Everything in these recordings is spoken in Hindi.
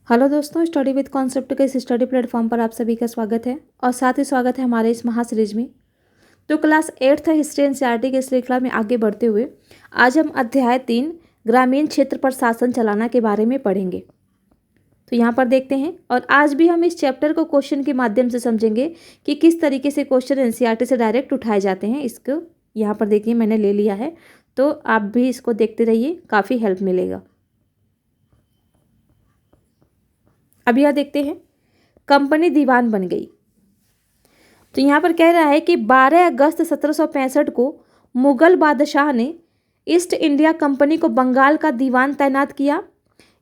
हेलो दोस्तों, स्टडी विद कॉन्सेप्ट के इस स्टडी प्लेटफॉर्म पर आप सभी का स्वागत है और साथ ही स्वागत है हमारे इस महा सीरीज में। तो क्लास 8th हिस्ट्री एनसीईआरटी के श्रृंखला में आगे बढ़ते हुए आज हम अध्याय 3 ग्रामीण क्षेत्र पर शासन चलाना के बारे में पढ़ेंगे। तो यहाँ पर देखते हैं और आज भी हम इस चैप्टर को क्वेश्चन के माध्यम से समझेंगे कि किस तरीके से क्वेश्चन एनसीईआरटी से डायरेक्ट उठाए जाते हैं। इसको यहाँ पर देखिए मैंने ले लिया है, तो आप भी इसको देखते रहिए, काफ़ी हेल्प मिलेगा। अब यह देखते हैं, कंपनी दीवान बन गई। तो यहाँ पर कह रहा है कि 12 अगस्त 1765 को मुगल बादशाह ने ईस्ट इंडिया कंपनी को बंगाल का दीवान तैनात किया।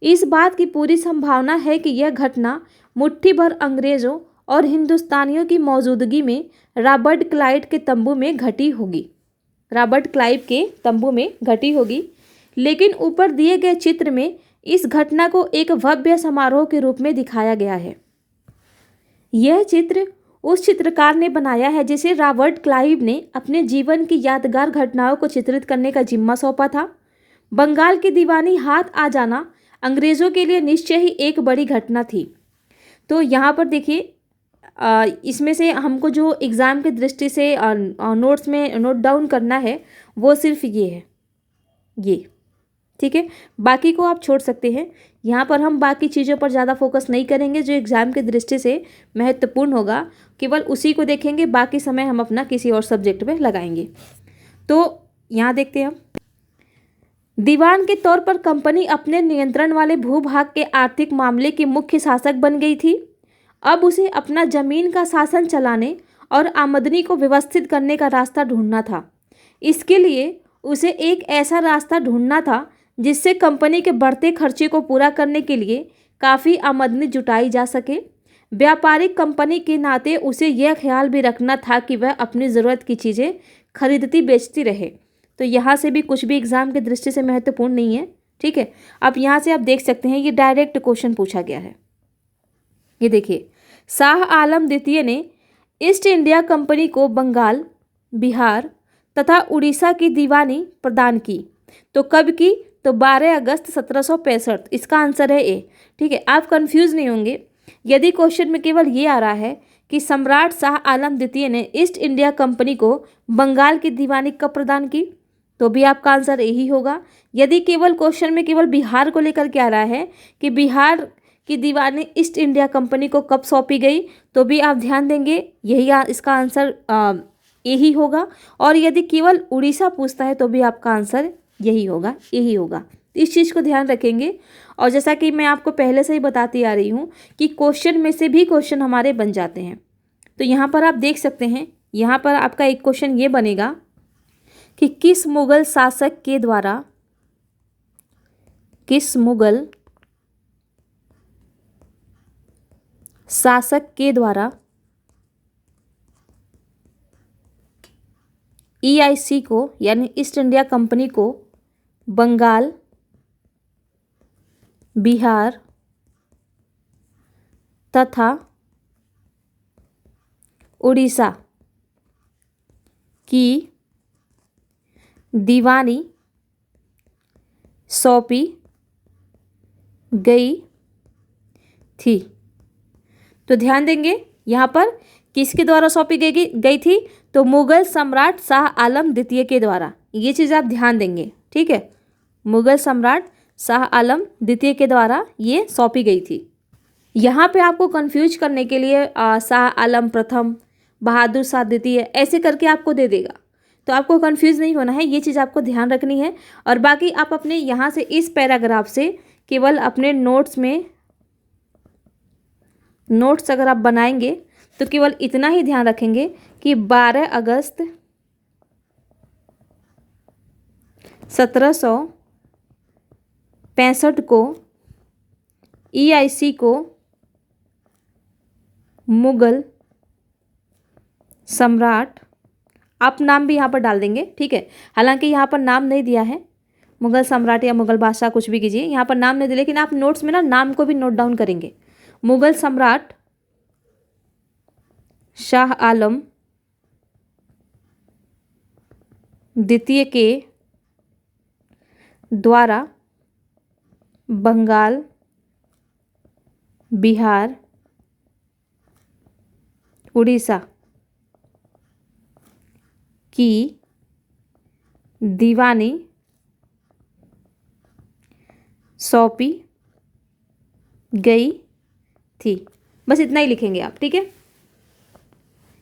इस बात की पूरी संभावना है कि यह घटना मुट्ठी भर अंग्रेजों और हिंदुस्तानियों की मौजूदगी में रॉबर्ट क्लाइव के तंबू में घटी होगी। रॉबर्ट क्लाइव के तंबू में घटी होगी। लेकिन ऊपर दिए गए चित्र में इस घटना को एक भव्य समारोह के रूप में दिखाया गया है। यह चित्र उस चित्रकार ने बनाया है जिसे रॉबर्ट क्लाइव ने अपने जीवन की यादगार घटनाओं को चित्रित करने का जिम्मा सौंपा था। बंगाल की दीवानी हाथ आ जाना अंग्रेजों के लिए निश्चय ही एक बड़ी घटना थी। तो यहाँ पर देखिए, इसमें से हमको जो एग्ज़ाम की दृष्टि से नोट्स में नोट डाउन करना है वो सिर्फ ये है, ये ठीक है। बाकी को आप छोड़ सकते हैं। यहाँ पर हम बाकी चीज़ों पर ज़्यादा फोकस नहीं करेंगे, जो एग्ज़ाम की दृष्टि से महत्वपूर्ण होगा केवल उसी को देखेंगे। बाकी समय हम अपना किसी और सब्जेक्ट में लगाएंगे। तो यहाँ देखते हैं हम, दीवान के तौर पर कंपनी अपने नियंत्रण वाले भूभाग के आर्थिक मामले की मुख्य शासक बन गई थी। अब उसे अपना जमीन का शासन चलाने और आमदनी को व्यवस्थित करने का रास्ता ढूंढना था। इसके लिए उसे एक ऐसा रास्ता ढूंढना था जिससे कंपनी के बढ़ते खर्चे को पूरा करने के लिए काफ़ी आमदनी जुटाई जा सके। व्यापारिक कंपनी के नाते उसे यह ख्याल भी रखना था कि वह अपनी ज़रूरत की चीज़ें खरीदती बेचती रहे। तो यहाँ से भी कुछ भी एग्ज़ाम की दृष्टि से महत्वपूर्ण नहीं है, ठीक है। अब यहाँ से आप देख सकते हैं, ये डायरेक्ट क्वेश्चन पूछा गया है। ये देखिए, शाह आलम द्वितीय ने ईस्ट इंडिया कंपनी को बंगाल, बिहार तथा उड़ीसा की दीवानी प्रदान की। तो कब की? तो 12 अगस्त 1765। इसका आंसर है ए, ठीक है। आप कंफ्यूज नहीं होंगे। यदि क्वेश्चन में केवल ये आ रहा है कि सम्राट शाह आलम द्वितीय ने ईस्ट इंडिया कंपनी को बंगाल की दीवानी कब प्रदान की, तो भी आपका आंसर यही होगा। यदि केवल क्वेश्चन में केवल बिहार को लेकर के आ रहा है कि बिहार की दीवानी ईस्ट इंडिया कंपनी को कब सौंपी गई, तो भी आप ध्यान देंगे, यही इसका आंसर यही होगा। और यदि केवल उड़ीसा पूछता है तो भी आपका आंसर यही होगा, यही होगा। इस चीज़ को ध्यान रखेंगे। और जैसा कि मैं आपको पहले से ही बताती आ रही हूँ कि क्वेश्चन में से भी क्वेश्चन हमारे बन जाते हैं। तो यहाँ पर आप देख सकते हैं, यहाँ पर आपका एक क्वेश्चन ये बनेगा कि किस मुगल शासक के द्वारा, किस मुगल शासक के द्वारा EIC को यानी ईस्ट इंडिया कंपनी को बंगाल, बिहार तथा उड़ीसा की दीवानी सौंपी गई थी। तो ध्यान देंगे, यहाँ पर किसके द्वारा सौंपी गई थी, तो मुगल सम्राट शाह आलम द्वितीय के द्वारा। ये चीज़ आप ध्यान देंगे, ठीक है। मुगल सम्राट शाह आलम द्वितीय के द्वारा ये सौंपी गई थी। यहाँ पे आपको कंफ्यूज करने के लिए शाह आलम प्रथम, बहादुर शाह द्वितीय ऐसे करके आपको दे देगा। तो आपको कंफ्यूज नहीं होना है, ये चीज़ आपको ध्यान रखनी है। और बाकी आप अपने यहाँ से इस पैराग्राफ से केवल अपने नोट्स अगर आप बनाएंगे तो केवल इतना ही ध्यान रखेंगे कि 12 अगस्त 1765 को EIC को मुगल सम्राट, आप नाम भी यहाँ पर डाल देंगे, ठीक है। हालांकि यहाँ पर नाम नहीं दिया है, मुगल सम्राट या मुगल बादशाह कुछ भी कीजिए, यहाँ पर नाम नहीं दिया, लेकिन आप नोट्स में ना नाम को भी नोट डाउन करेंगे। मुगल सम्राट शाह आलम द्वितीय के द्वारा बंगाल, बिहार, उड़ीसा की दीवानी सौंपी गई थी। बस इतना ही लिखेंगे आप, ठीक है।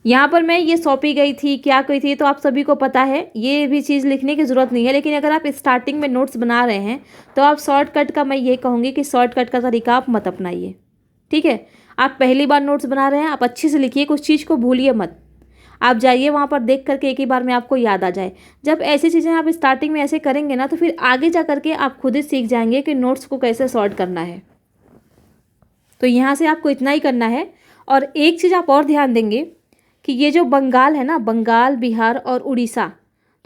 यहाँ पर मैं ये सौंपी गई थी, क्या गई थी, तो आप सभी को पता है, ये भी चीज़ लिखने की ज़रूरत नहीं है। लेकिन अगर आप स्टार्टिंग में नोट्स बना रहे हैं तो आप शॉर्टकट का, मैं ये कहूँगी कि शॉर्टकट का तरीका आप मत अपनाइए, ठीक है। आप पहली बार नोट्स बना रहे हैं, आप अच्छे से लिखिए, कुछ चीज़ को भूलिए मत। आप जाइए वहाँ पर देख करके एक ही बार में आपको याद आ जाए। जब ऐसी चीज़ें आप स्टार्टिंग में ऐसे करेंगे ना, तो फिर आगे जा करके आप खुद ही सीख जाएंगे कि नोट्स को कैसे सॉर्ट करना है। तो यहाँ से आपको इतना ही करना है। और एक चीज़ आप और ध्यान देंगे कि ये जो बंगाल है ना, बंगाल, बिहार और उड़ीसा,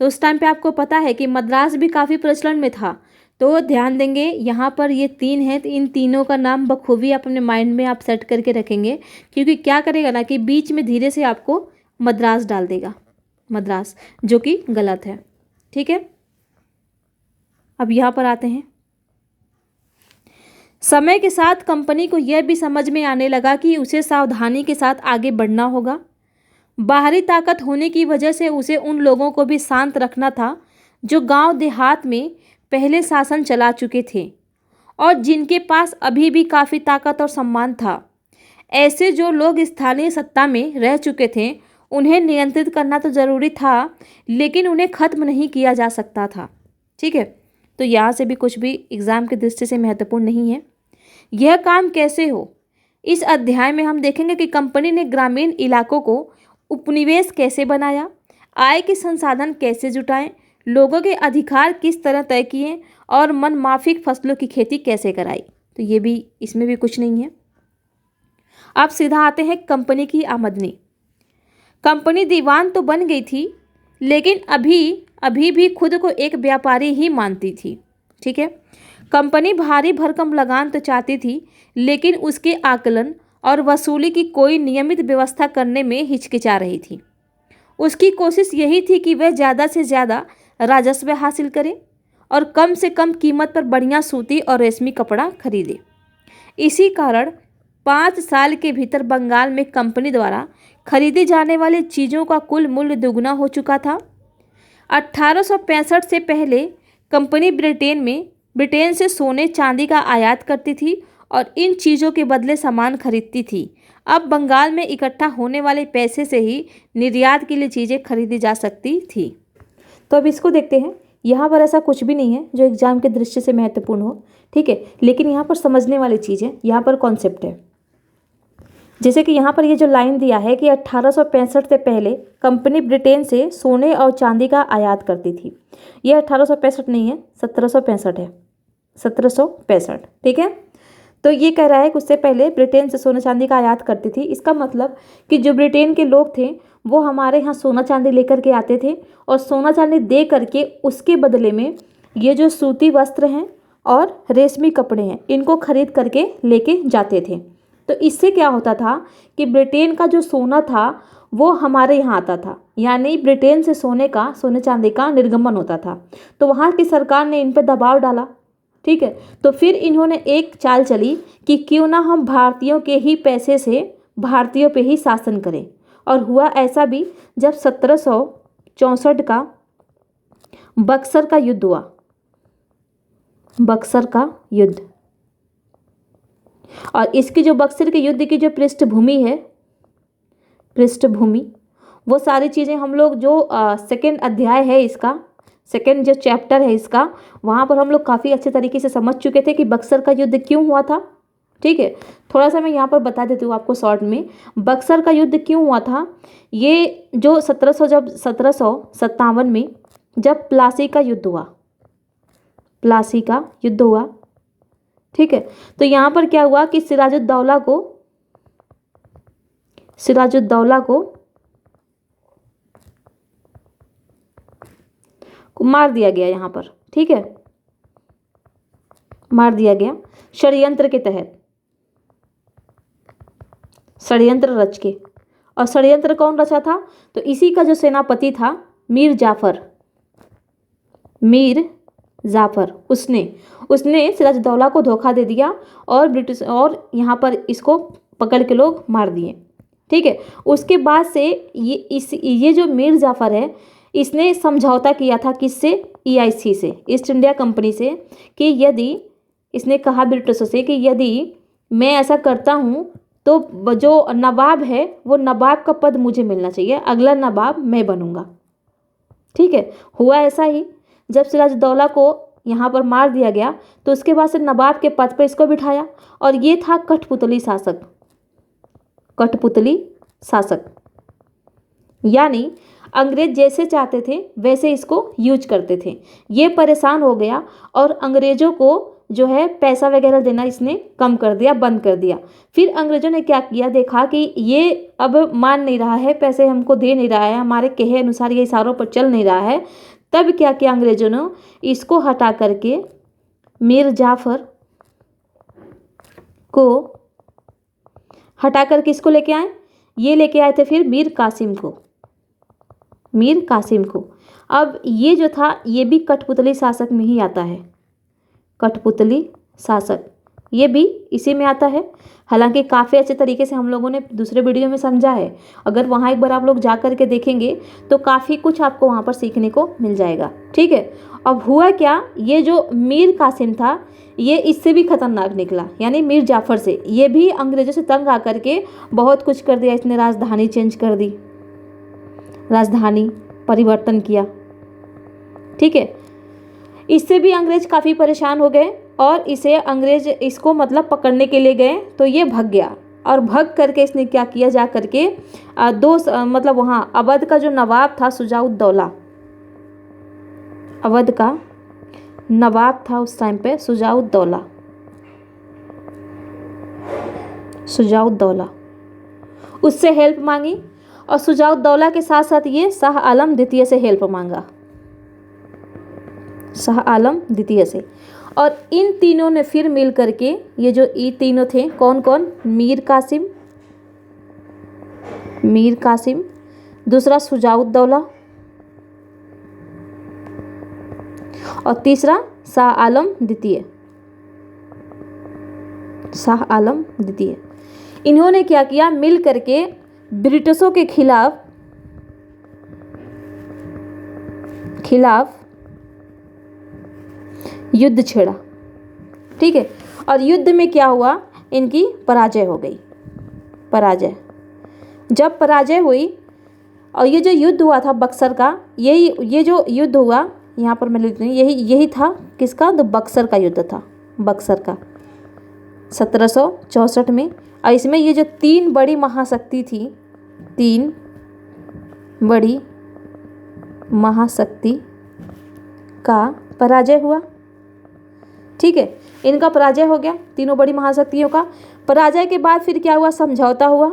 तो उस टाइम पे आपको पता है कि मद्रास भी काफ़ी प्रचलन में था। तो ध्यान देंगे, यहाँ पर ये तीन हैं, तो इन तीनों का नाम बखूबी अपने माइंड में आप सेट करके रखेंगे। क्योंकि क्या करेगा ना कि बीच में धीरे से आपको मद्रास डाल देगा, मद्रास, जो कि गलत है, ठीक है। अब यहाँ पर आते हैं। समय के साथ कंपनी को यह भी समझ में आने लगा कि उसे सावधानी के साथ आगे बढ़ना होगा। बाहरी ताकत होने की वजह से उसे उन लोगों को भी शांत रखना था जो गांव देहात में पहले शासन चला चुके थे और जिनके पास अभी भी काफ़ी ताकत और सम्मान था। ऐसे जो लोग स्थानीय सत्ता में रह चुके थे उन्हें नियंत्रित करना तो ज़रूरी था, लेकिन उन्हें ख़त्म नहीं किया जा सकता था, ठीक है। तो यहाँ से भी कुछ भी एग्ज़ाम की दृष्टि से महत्वपूर्ण नहीं है। यह काम कैसे हो, इस अध्याय में हम देखेंगे कि कंपनी ने ग्रामीण इलाकों को उपनिवेश कैसे बनाया, आय के संसाधन कैसे जुटाएं, लोगों के अधिकार किस तरह तय किए और मनमाफिक फसलों की खेती कैसे कराई। तो ये भी, इसमें भी कुछ नहीं है। आप सीधा आते हैं कंपनी की आमदनी। कंपनी दीवान तो बन गई थी, लेकिन अभी भी खुद को एक व्यापारी ही मानती थी, ठीक है। कंपनी भारी भरकम लगान तो चाहती थी, लेकिन उसके आकलन और वसूली की कोई नियमित व्यवस्था करने में हिचकिचा रही थी। उसकी कोशिश यही थी कि वह ज़्यादा से ज़्यादा राजस्व हासिल करे और कम से कम कीमत पर बढ़िया सूती और रेशमी कपड़ा खरीदे। इसी कारण 5 साल के भीतर बंगाल में कंपनी द्वारा खरीदी जाने वाली चीज़ों का कुल मूल्य दुगना हो चुका था। 1865 से पहले कंपनी ब्रिटेन से सोने चांदी का आयात करती थी और इन चीज़ों के बदले सामान खरीदती थी। अब बंगाल में इकट्ठा होने वाले पैसे से ही निर्यात के लिए चीज़ें खरीदी जा सकती थी। तो अब इसको देखते हैं। यहाँ पर ऐसा कुछ भी नहीं है जो एग्जाम के दृष्टि से महत्वपूर्ण हो, ठीक है। लेकिन यहाँ पर समझने वाली चीज़ है, यहाँ पर कॉन्सेप्ट है। जैसे कि यहाँ पर ये जो लाइन दिया है कि 1865 से पहले कंपनी ब्रिटेन से सोने और चांदी का आयात करती थी। ये 1865 नहीं है, 1765 है, 1765, ठीक है। तो ये कह रहा है कि उससे पहले ब्रिटेन से सोना चांदी का आयात करती थी। इसका मतलब कि जो ब्रिटेन के लोग थे वो हमारे यहाँ सोना चांदी लेकर के आते थे और सोना चांदी दे करके उसके बदले में ये जो सूती वस्त्र हैं और रेशमी कपड़े हैं इनको खरीद करके लेके जाते थे। तो इससे क्या होता था कि ब्रिटेन का जो सोना था वो हमारे यहाँ आता था, यानी ब्रिटेन से सोने चांदी का निर्गमन होता था। तो वहाँ की सरकार ने इन पर दबाव डाला, ठीक है। तो फिर इन्होंने एक चाल चली कि क्यों ना हम भारतीयों के ही पैसे से भारतीयों पे ही शासन करें। और हुआ ऐसा भी जब 1764 का बक्सर का युद्ध हुआ, बक्सर का युद्ध। और इसकी जो बक्सर के युद्ध की जो पृष्ठभूमि है, पृष्ठभूमि, वो सारी चीज़ें हम लोग जो सेकेंड अध्याय है इसका, सेकेंड जो चैप्टर है इसका, वहाँ पर हम लोग काफ़ी अच्छे तरीके से समझ चुके थे कि बक्सर का युद्ध क्यों हुआ था, ठीक है। थोड़ा सा मैं यहाँ पर बता देती हूँ आपको शॉर्ट में, बक्सर का युद्ध क्यों हुआ था। ये जो 1757 में जब प्लासी का युद्ध हुआ, प्लासी का युद्ध हुआ, ठीक है। तो यहाँ पर क्या हुआ कि सिराजुद्दौला को मार दिया गया यहाँ पर, ठीक है, मार दिया गया षड्यंत्र के तहत, षड्यंत्र रच के। और षड्यंत्र कौन रचा था, तो इसी का जो सेनापति था मीर जाफर, उसने सिराजुद्दौला को धोखा दे दिया और ब्रिटिश और यहाँ पर इसको पकड़ के लोग मार दिए। ठीक है, उसके बाद से ये जो मीर जाफर है, इसने समझौता किया था किससे? EIC से, ईस्ट इंडिया कंपनी से, कि यदि इसने कहा ब्रिटिशों से कि यदि मैं ऐसा करता हूँ तो जो नवाब है वो नवाब का पद मुझे मिलना चाहिए, अगला नवाब मैं बनूंगा। ठीक है, हुआ ऐसा ही। जब सिराजुद्दौला को यहाँ पर मार दिया गया तो उसके बाद से नवाब के पद पर इसको बिठाया, और ये था कठपुतली शासक। कठपुतली शासक यानी अंग्रेज जैसे चाहते थे वैसे इसको यूज करते थे। ये परेशान हो गया और अंग्रेजों को जो है पैसा वगैरह देना इसने कम कर दिया, बंद कर दिया। फिर अंग्रेजों ने क्या किया, देखा कि ये अब मान नहीं रहा है, पैसे हमको दे नहीं रहा है, हमारे कहे अनुसार ये इशारों पर चल नहीं रहा है। तब क्या किया अंग्रेजों ने, इसको हटा करके मीर जाफर को हटा करके इसको लेके आए। ये लेके आए थे फिर मीर कासिम को। अब ये जो था ये भी कठपुतली शासक में ही आता है। कठपुतली शासक ये भी इसी में आता है। हालांकि काफ़ी अच्छे तरीके से हम लोगों ने दूसरे वीडियो में समझा है। अगर वहाँ एक बार आप लोग जा कर के देखेंगे तो काफ़ी कुछ आपको वहाँ पर सीखने को मिल जाएगा। ठीक है, अब हुआ क्या, ये जो मीर कासिम था ये इससे भी खतरनाक निकला, यानी मीर जाफर से। ये भी अंग्रेजों से तंग आकर के बहुत कुछ कर दिया इसने, राजधानी चेंज कर दी, राजधानी परिवर्तन किया। ठीक है, इससे भी अंग्रेज काफ़ी परेशान हो गए और अंग्रेज इसको मतलब पकड़ने के लिए गए तो ये भाग गया। और भाग करके इसने क्या किया, जा करके मतलब वहाँ अवध का जो नवाब था शुजाउद्दौला, अवध का नवाब था उस टाइम पे शुजाउद्दौला, उससे हेल्प मांगी। और शुजाउद्दौला के साथ साथ ये शाह आलम द्वितीय से हेल्प मांगा, शाह आलम द्वितीय से। और इन तीनों ने फिर मिल करके, ये जो ये तीनों थे कौन कौन, मीर कासिम, दूसरा शुजाउद्दौला और तीसरा शाह आलम द्वितीय। इन्होंने क्या किया, मिल करके ब्रिटिशों के खिलाफ युद्ध छेड़ा। ठीक है, और युद्ध में क्या हुआ, इनकी पराजय हो गई। जब पराजय हुई और ये जो युद्ध हुआ था बक्सर का, ये जो युद्ध हुआ यहाँ पर मैं लिख रही हूँ, यही था किसका, तो बक्सर का युद्ध था, बक्सर का 1764 में। और इसमें ये जो 3 बड़ी महाशक्ति थी, 3 बड़ी महाशक्ति का पराजय हुआ। ठीक है, इनका पराजय हो गया, तीनों बड़ी महाशक्तियों का। पराजय के बाद फिर क्या हुआ, समझौता हुआ।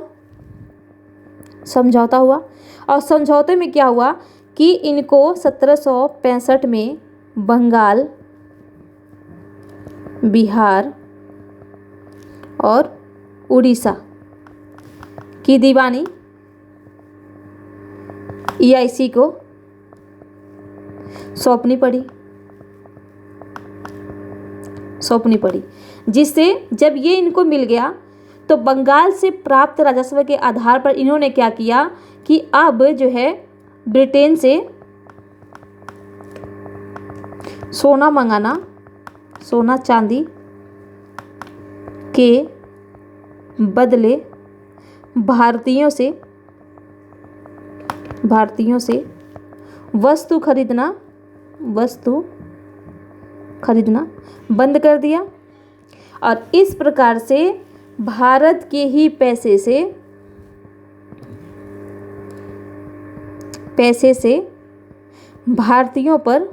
और समझौते में क्या हुआ कि इनको 1765 में बंगाल, बिहार और उड़ीसा की दीवानी EIC को सौंपनी पड़ी, जिससे जब ये इनको मिल गया तो बंगाल से प्राप्त राजस्व के आधार पर इन्होंने क्या किया कि अब जो है ब्रिटेन से सोना मंगाना, सोना चांदी के बदले भारतीयों से वस्तु खरीदना बंद कर दिया। और इस प्रकार से भारत के ही पैसे से भारतीयों पर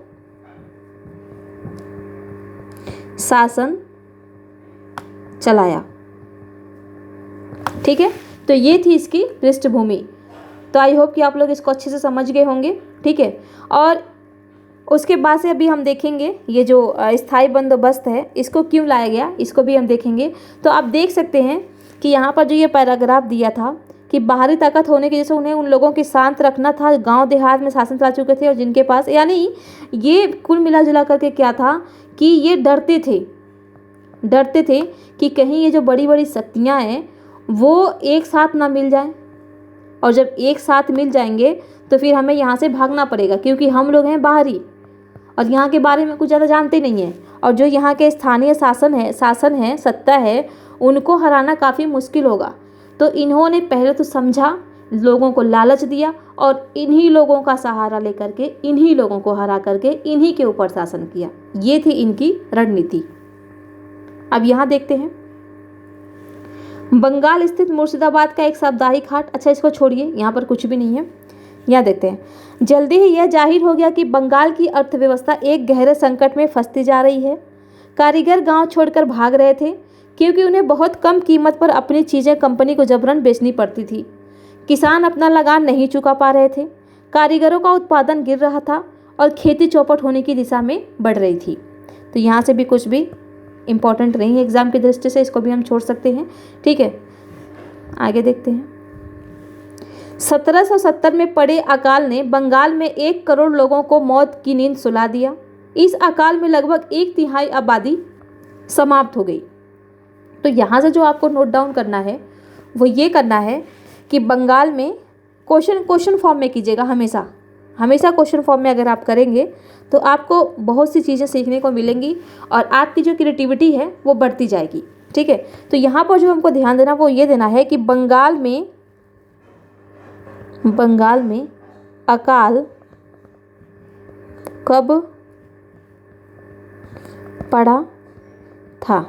शासन चलाया। ठीक है, तो ये थी इसकी पृष्ठभूमि। तो आई होप कि आप लोग इसको अच्छे से समझ गए होंगे। ठीक है, और उसके बाद से अभी हम देखेंगे ये जो स्थायी बंदोबस्त है इसको क्यों लाया गया, इसको भी हम देखेंगे। तो आप देख सकते हैं कि यहाँ पर जो ये पैराग्राफ दिया था कि बाहरी ताकत होने की वजह से उन्हें उन लोगों की शांत रखना था, गांव देहात में शासन चला चुके थे और जिनके पास, यानी ये कुल मिला जुला करके क्या था कि ये डरते थे कि कहीं ये जो बड़ी बड़ी शक्तियाँ हैं वो एक साथ ना मिल जाएं, और जब एक साथ मिल जाएंगे तो फिर हमें यहाँ से भागना पड़ेगा, क्योंकि हम लोग हैं बाहरी और यहाँ के बारे में कुछ ज़्यादा जानते नहीं हैं, और जो यहाँ के स्थानीय शासन है, सत्ता है, उनको हराना काफ़ी मुश्किल होगा। तो इन्होंने पहले तो समझा, लोगों को लालच दिया और इन्हीं लोगों का सहारा लेकर के इन्हीं लोगों को हरा करके इन्हीं के ऊपर शासन किया। ये थी इनकी रणनीति। अब यहाँ देखते हैं बंगाल स्थित मुर्शिदाबाद का एक साप्ताहिक हाट। अच्छा, इसको छोड़िए, यहाँ पर कुछ भी नहीं है। यहाँ देखते हैं, जल्दी ही यह जाहिर हो गया कि बंगाल की अर्थव्यवस्था एक गहरे संकट में फंसती जा रही है। कारीगर गांव छोड़कर भाग रहे थे क्योंकि उन्हें बहुत कम कीमत पर अपनी चीज़ें कंपनी को जबरन बेचनी पड़ती थी। किसान अपना लगान नहीं चुका पा रहे थे, कारीगरों का उत्पादन गिर रहा था और खेती चौपट होने की दिशा में बढ़ रही थी। तो यहाँ से भी कुछ भी इम्पोर्टेंट नहीं है एग्जाम की दृष्टि से, इसको भी हम छोड़ सकते हैं। ठीक है, आगे देखते हैं। 1770 में पड़े अकाल ने बंगाल में 1 करोड़ लोगों को मौत की नींद सुला दिया। इस अकाल में लगभग 1/3 आबादी समाप्त हो गई। तो यहाँ से जो आपको नोट डाउन करना है वो ये करना है कि बंगाल में क्वेश्चन फॉर्म में कीजिएगा, हमेशा क्वेश्चन फॉर्म में अगर आप करेंगे तो आपको बहुत सी चीज़ें सीखने को मिलेंगी और आपकी जो क्रिएटिविटी है वो बढ़ती जाएगी। ठीक है, तो यहाँ पर जो हमको ध्यान देना वो ये देना है कि बंगाल में अकाल कब पड़ा था।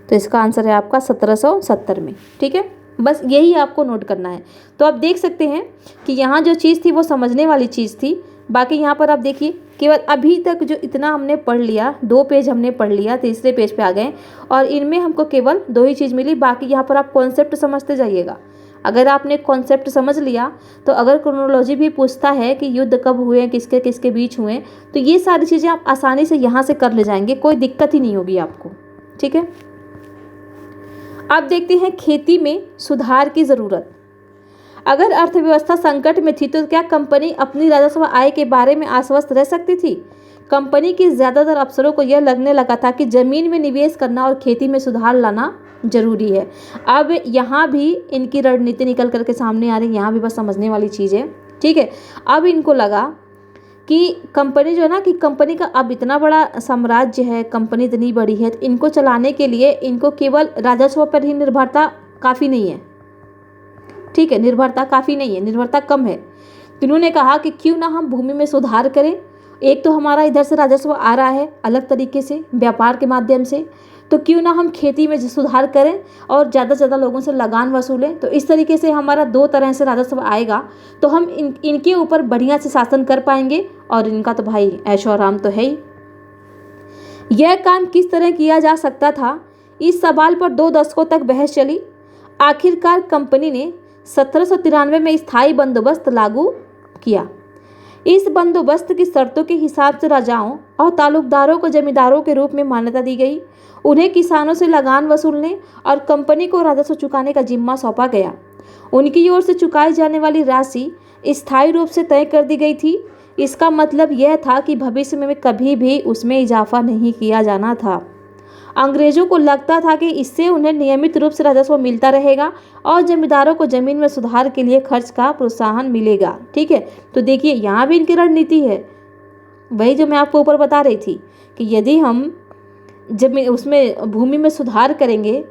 तो इसका आंसर है आपका 1770 में। ठीक है, बस यही आपको नोट करना है। तो आप देख सकते हैं कि यहाँ जो चीज़ थी वो समझने वाली चीज़ थी। बाकी यहाँ पर आप देखिए, केवल अभी तक जो इतना हमने पढ़ लिया, 2 पेज हमने पढ़ लिया, तीसरे पेज पे आ गए और इनमें हमको केवल 2 ही चीज़ मिली। बाकी यहाँ पर आप कॉन्सेप्ट समझते जाइएगा। अगर आपने कॉन्सेप्ट समझ लिया तो अगर क्रोनोलॉजी भी पूछता है कि युद्ध कब हुए, किसके किसके बीच हुए, तो ये सारी चीज़ें आप आसानी से यहाँ से कर ले जाएंगे, कोई दिक्कत ही नहीं होगी आपको। ठीक है, अब देखते हैं खेती में सुधार की ज़रूरत। अगर अर्थव्यवस्था संकट में थी तो क्या कंपनी अपनी राजस्व आय के बारे में आश्वस्त रह सकती थी? कंपनी के ज़्यादातर अफसरों को यह लगने लगा था कि ज़मीन में निवेश करना और खेती में सुधार लाना जरूरी है। अब यहाँ भी इनकी रणनीति निकल करके सामने आ रही है, यहाँ भी बस समझने वाली चीज़ है। ठीक है, अब इनको लगा कि कंपनी जो है ना, कि कंपनी का अब इतना बड़ा साम्राज्य है, कंपनी इतनी बड़ी है, तो इनको चलाने के लिए इनको केवल राजस्व पर ही निर्भरता काफ़ी नहीं है। ठीक है, निर्भरता काफ़ी नहीं है, निर्भरता कम है। तो इन्होंने कहा कि क्यों ना हम भूमि में सुधार करें। एक तो हमारा इधर से राजस्व आ रहा है अलग तरीके से, व्यापार के माध्यम से, तो क्यों ना हम खेती में सुधार करें और ज़्यादा से ज़्यादा लोगों से लगान वसूलें। तो इस तरीके से हमारा 2 तरह से राजस्व आएगा, तो हम इनके ऊपर बढ़िया से शासन कर पाएंगे और इनका तो भाई ऐशो आराम तो है ही। यह काम किस तरह किया जा सकता था, इस सवाल पर 2 दशकों तक बहस चली। आखिरकार कंपनी ने 1793 में स्थायी बंदोबस्त लागू किया। इस बंदोबस्त की शर्तों के हिसाब से राजाओं और तालुकदारों को जमींदारों के रूप में मान्यता दी गई। उन्हें किसानों से लगान वसूलने और कंपनी को राजस्व चुकाने का जिम्मा सौंपा गया। उनकी ओर से चुकाई जाने वाली राशि स्थायी रूप से तय कर दी गई थी। इसका मतलब यह था कि भविष्य में कभी भी उसमें इजाफा नहीं किया जाना था। अंग्रेजों को लगता था कि इससे उन्हें नियमित रूप से राजस्व मिलता रहेगा और जमींदारों को जमीन में सुधार के लिए खर्च का प्रोत्साहन मिलेगा। ठीक है, तो देखिए यहाँ भी इनकी रणनीति है, वही जो मैं आपको ऊपर बता रही थी कि यदि हम जमीन उसमें भूमि में सुधार करेंगे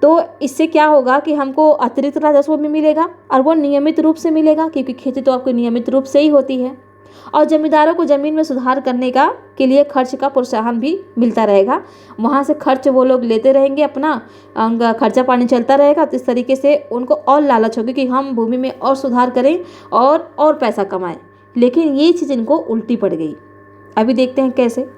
तो इससे क्या होगा कि हमको अतिरिक्त राजस्व भी मिलेगा और वो नियमित रूप से मिलेगा, क्योंकि खेती तो आपको नियमित रूप से ही होती है। और जमींदारों को ज़मीन में सुधार करने का के लिए खर्च का प्रोत्साहन भी मिलता रहेगा। वहाँ से खर्च वो लोग लेते रहेंगे, अपना खर्चा पानी चलता रहेगा। तो इस तरीके से उनको और लालच होगी कि हम भूमि में और सुधार करें और पैसा कमाएं। लेकिन ये चीज़ इनको उल्टी पड़ गई। अभी देखते हैं कैसे।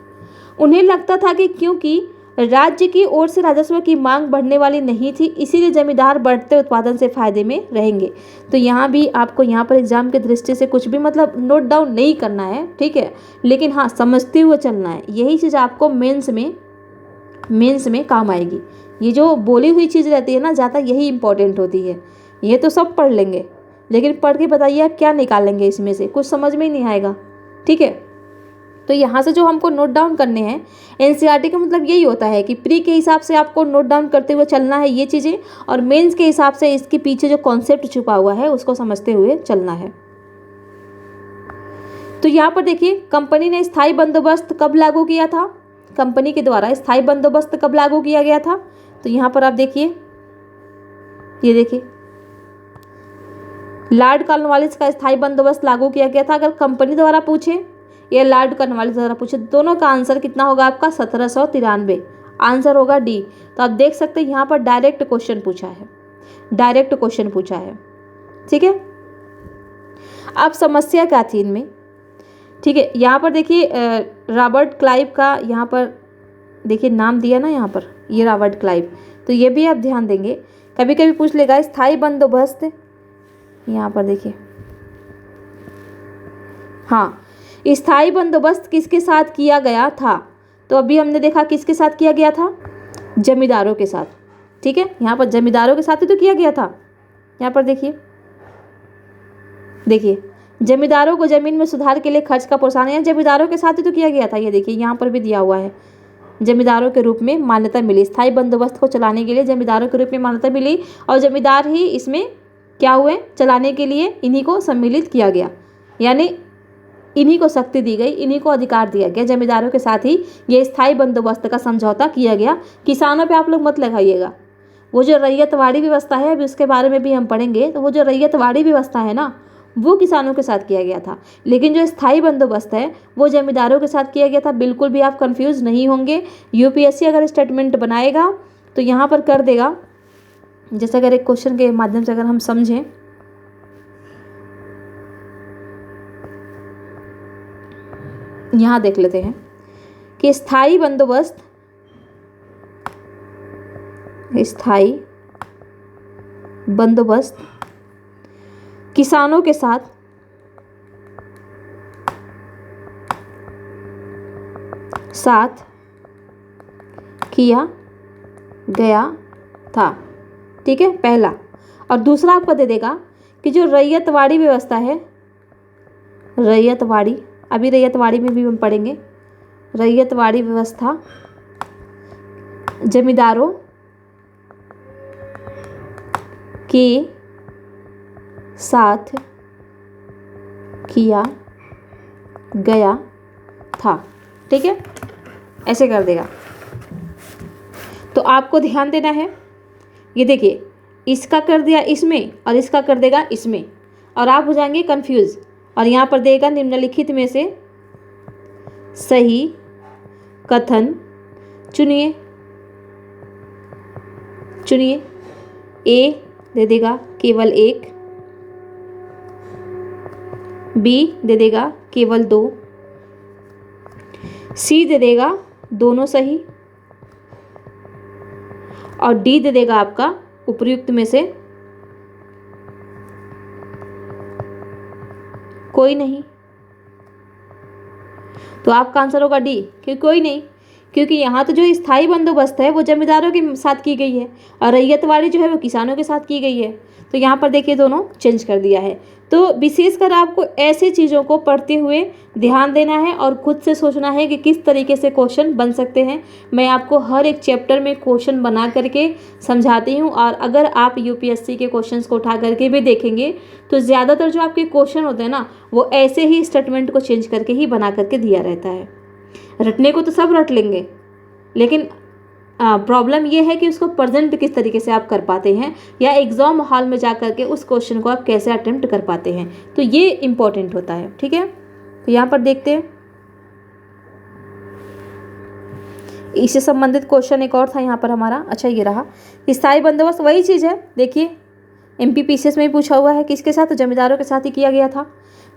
उन्हें लगता था कि क्योंकि राज्य की ओर से राजस्व की मांग बढ़ने वाली नहीं थी, इसीलिए जमींदार बढ़ते उत्पादन से फायदे में रहेंगे। तो यहाँ भी आपको यहाँ पर एग्जाम की दृष्टि से कुछ भी मतलब नोट डाउन नहीं करना है, ठीक है, लेकिन हाँ समझते हुए चलना है। यही चीज़ आपको मेंस में काम आएगी। ये जो बोली हुई चीज़ रहती है ना ज़्यादा, यही इंपॉर्टेंट होती है। ये तो सब पढ़ लेंगे, लेकिन पढ़ के बताइए आप क्या निकालेंगे इसमें से, कुछ समझ में ही नहीं आएगा। ठीक है, तो यहाँ से जो हमको नोट डाउन करने हैं, एनसीईआरटी का मतलब यही होता है कि प्री के हिसाब से आपको नोट डाउन करते हुए चलना है ये चीज़ें, और मेंस के हिसाब से इसके पीछे जो कॉन्सेप्ट छुपा हुआ है उसको समझते हुए चलना है। तो यहाँ पर देखिए, कंपनी ने स्थायी बंदोबस्त कब लागू किया था, कंपनी के द्वारा स्थायी बंदोबस्त कब लागू किया गया था। तो यहाँ पर आप देखिए, ये देखिए, लॉर्ड कॉर्नवालिस का स्थायी बंदोबस्त लागू किया गया था। अगर कंपनी द्वारा पूछे या लॉर्ड कॉर्नवालिस द्वारा पूछे, दोनों का आंसर कितना होगा आपका 1793, आंसर होगा डी। तो आप देख सकते हैं यहाँ पर डायरेक्ट क्वेश्चन पूछा है, डायरेक्ट क्वेश्चन पूछा है। ठीक है, अब समस्या क्या थी इनमें। ठीक है, यहाँ पर देखिए रॉबर्ट क्लाइव का यहाँ पर देखिए नाम दिया ना, यहाँ पर ये रॉबर्ट क्लाइव, तो ये भी आप ध्यान देंगे, कभी कभी पूछ लेगा स्थायी बंदोबस्त। यहाँ पर देखिए, हाँ, स्थायी बंदोबस्त किसके साथ किया गया था। तो अभी हमने देखा किसके साथ किया गया था, जमींदारों के साथ। ठीक है, यहाँ पर जमींदारों के साथ ही तो किया गया था। यहाँ पर देखिए, देखिए जमींदारों को जमीन में सुधार के लिए खर्च का प्रोत्साहन, या जमींदारों के साथ ही तो किया गया था। ये देखिए यहाँ पर भी दिया हुआ है, जमींदारों के रूप में मान्यता मिली, स्थायी बंदोबस्त को चलाने के लिए जमींदारों के रूप में मान्यता मिली, और जमींदार ही इसमें क्या हुए, चलाने के लिए इन्हीं को सम्मिलित किया गया, यानी इन्हीं को शक्ति दी गई, इन्हीं को अधिकार दिया गया। जमींदारों के साथ ही ये स्थायी बंदोबस्त का समझौता किया गया। किसानों पे आप लोग मत लगाइएगा, वो जो रैयतवाड़ी व्यवस्था है, अभी उसके बारे में भी हम पढ़ेंगे, तो वो जो रैयतवाड़ी व्यवस्था है ना, वो किसानों के साथ किया गया था, लेकिन जो स्थायी बंदोबस्त है वो जमींदारों के साथ किया गया था। बिल्कुल भी आप कंफ्यूज नहीं होंगे। यूपीएससी अगर स्टेटमेंट बनाएगा तो यहाँ पर कर देगा, जैसे अगर एक क्वेश्चन के माध्यम से अगर हम समझें, यहाँ देख लेते हैं कि स्थायी बंदोबस्त किसानों के साथ किया गया था। ठीक है, पहला। और दूसरा आपको दे देगा कि जो रैयतवाड़ी व्यवस्था है, रैयतवाड़ी, अभी रैयतवाड़ी में भी हम पढ़ेंगे, रैयतवाड़ी व्यवस्था जमींदारों के साथ किया गया था। ठीक है, ऐसे कर देगा। तो आपको ध्यान देना है, ये देखिए इसका कर दिया इसमें और इसका कर देगा इसमें, और आप हो जाएंगे कंफ्यूज। और यहाँ पर देगा निम्नलिखित में से सही कथन चुनिए। ए दे देगा केवल एक, बी दे देगा केवल दो, सी दे देगा दोनों सही, और डी दे देगा आपका उपर्युक्त में से कोई नहीं। तो आपका आंसर होगा डी, क्योंकि कोई नहीं, क्योंकि यहाँ तो जो स्थायी बंदोबस्त है वो जमींदारों के साथ की गई है, और रैयतवाड़ी जो है वो किसानों के साथ की गई है। तो यहाँ पर देखिए दोनों चेंज कर दिया है। तो विशेषकर आपको ऐसे चीज़ों को पढ़ते हुए ध्यान देना है और खुद से सोचना है कि किस तरीके से क्वेश्चन बन सकते हैं। मैं आपको हर एक चैप्टर में क्वेश्चन बना करके समझाती हूँ, और अगर आप यूपीएससी के क्वेश्चंस को उठा करके भी देखेंगे तो ज़्यादातर जो आपके क्वेश्चन होते हैं ना, वो ऐसे ही स्टेटमेंट को चेंज करके ही बना करके दिया रहता है। रटने को तो सब रट लेंगे, लेकिन प्रॉब्लम ये है कि उसको प्रेजेंट किस तरीके से आप कर पाते हैं, या एग्ज़ाम हॉल में जा कर के उस क्वेश्चन को आप कैसे अटेम्प्ट कर पाते हैं, तो ये इम्पोर्टेंट होता है। ठीक है, तो यहाँ पर देखते हैं, इससे संबंधित क्वेश्चन एक और था यहाँ पर हमारा। अच्छा, ये रहा स्थायी बंदोबस्त, वही चीज़ है। देखिए एमपीपीसीएस में भी पूछा हुआ है, किसके साथ, जमींदारों के साथ ही किया गया था।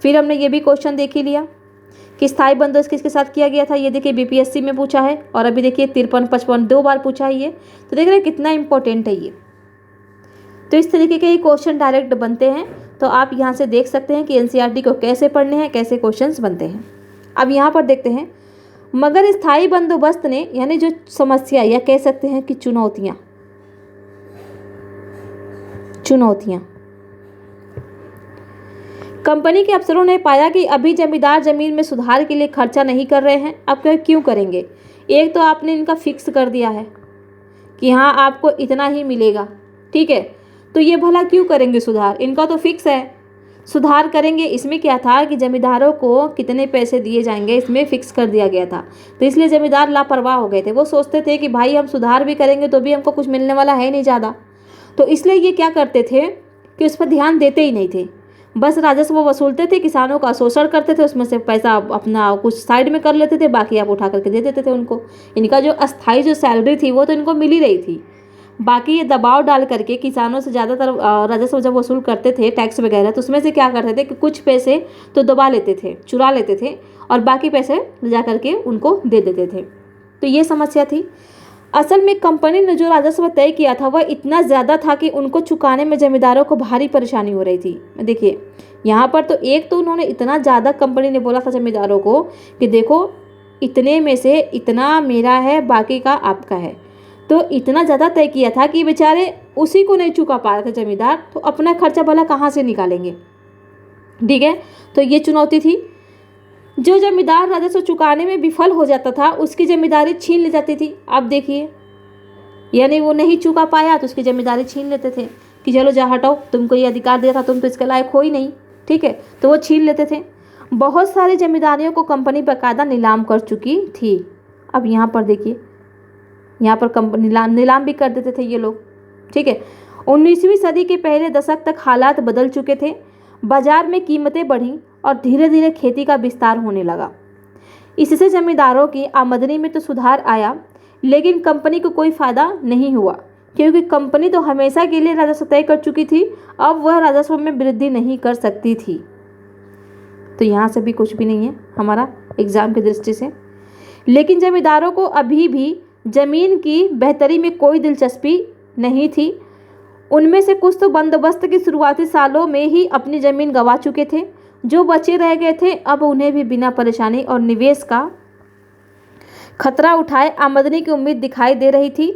फिर हमने ये भी क्वेश्चन देख ही लिया कि स्थायी बंदोबस्त किसके साथ किया गया था। ये देखिए बीपीएससी में पूछा है, और अभी देखिए 53, 55 2 बार पूछा है ये। तो देख रहे हैं कितना इंपॉर्टेंट है ये। तो इस तरीके के ये क्वेश्चन डायरेक्ट बनते हैं। तो आप यहाँ से देख सकते हैं कि एनसीईआरटी को कैसे पढ़ने हैं, कैसे क्वेश्चंस बनते हैं। अब यहाँ पर देखते हैं, मगर स्थायी बंदोबस्त ने, यानी जो समस्या या कह सकते हैं कि चुनौतियाँ। कंपनी के अफसरों ने पाया कि अभी जमींदार जमीन में सुधार के लिए खर्चा नहीं कर रहे हैं। अब क्यों करेंगे? एक तो आपने इनका फिक्स कर दिया है कि हाँ आपको इतना ही मिलेगा, ठीक है, तो ये भला क्यों करेंगे सुधार? इनका तो फिक्स है। सुधार करेंगे इसमें क्या था कि जमींदारों को कितने पैसे दिए जाएंगे इसमें फिक्स कर दिया गया था, तो इसलिए जमींदार लापरवाह हो गए थे। वो सोचते थे कि भाई हम सुधार भी करेंगे तो भी हमको कुछ मिलने वाला है नहीं ज़्यादा, तो इसलिए ये क्या करते थे कि उस पर ध्यान देते ही नहीं थे। बस राजस्व वसूलते थे, किसानों का शोषण करते थे, उसमें से पैसा अपना कुछ साइड में कर लेते थे, बाकी आप उठा करके दे देते थे उनको। इनका जो अस्थायी जो सैलरी थी वो तो इनको मिल ही रही थी, बाकी ये दबाव डाल करके किसानों से ज़्यादातर राजस्व जब वसूल करते थे टैक्स वगैरह, तो उसमें से क्या करते थे कि कुछ पैसे तो दबा लेते थे, चुरा लेते थे, और बाकी पैसे ले जा करके उनको दे देते थे। तो ये समस्या थी। असल में कंपनी ने जो राजस्व तय किया था वह इतना ज़्यादा था कि उनको चुकाने में जमींदारों को भारी परेशानी हो रही थी। देखिए यहाँ पर तो एक तो उन्होंने इतना ज़्यादा, कंपनी ने बोला था जमींदारों को कि देखो इतने में से इतना मेरा है, बाकी का आपका है, तो इतना ज़्यादा तय किया था कि बेचारे उसी को नहीं चुका पा रहे थे जमींदार, तो अपना खर्चा भला कहाँ से निकालेंगे, ठीक है। तो ये चुनौती थी। जो जमींदार राजस्व चुकाने में विफल हो जाता था उसकी जिम्मेदारी छीन ली जाती थी। आप देखिए, यानी वो नहीं चुका पाया तो उसकी जिम्मेदारी छीन लेते थे कि चलो जा हटाओ, तुमको ये अधिकार दिया था, तुम तो इसके लायक हो ही नहीं, ठीक है, तो वो छीन लेते थे। बहुत सारी जिम्मेदारियों को कंपनी बाकायदा नीलाम कर चुकी थी। अब यहाँ पर देखिए, यहाँ पर कंपनी नीलाम भी कर देते थे ये लोग, ठीक है। 19वीं सदी के पहले दशक तक हालात बदल चुके थे। बाजार में कीमतें बढ़ीं और धीरे धीरे खेती का विस्तार होने लगा। इससे जमींदारों की आमदनी में तो सुधार आया, लेकिन कंपनी को कोई फ़ायदा नहीं हुआ, क्योंकि कंपनी तो हमेशा के लिए राजस्व तय कर चुकी थी। अब वह राजस्व में वृद्धि नहीं कर सकती थी। तो यहाँ से भी कुछ भी नहीं है हमारा एग्जाम की दृष्टि से। लेकिन जमींदारों को अभी भी ज़मीन की बेहतरी में कोई दिलचस्पी नहीं थी। उनमें से कुछ तो बंदोबस्त के शुरुआती सालों में ही अपनी ज़मीन गंवा चुके थे। जो बचे रह गए थे अब उन्हें भी बिना परेशानी और निवेश का खतरा उठाए आमदनी की उम्मीद दिखाई दे रही थी।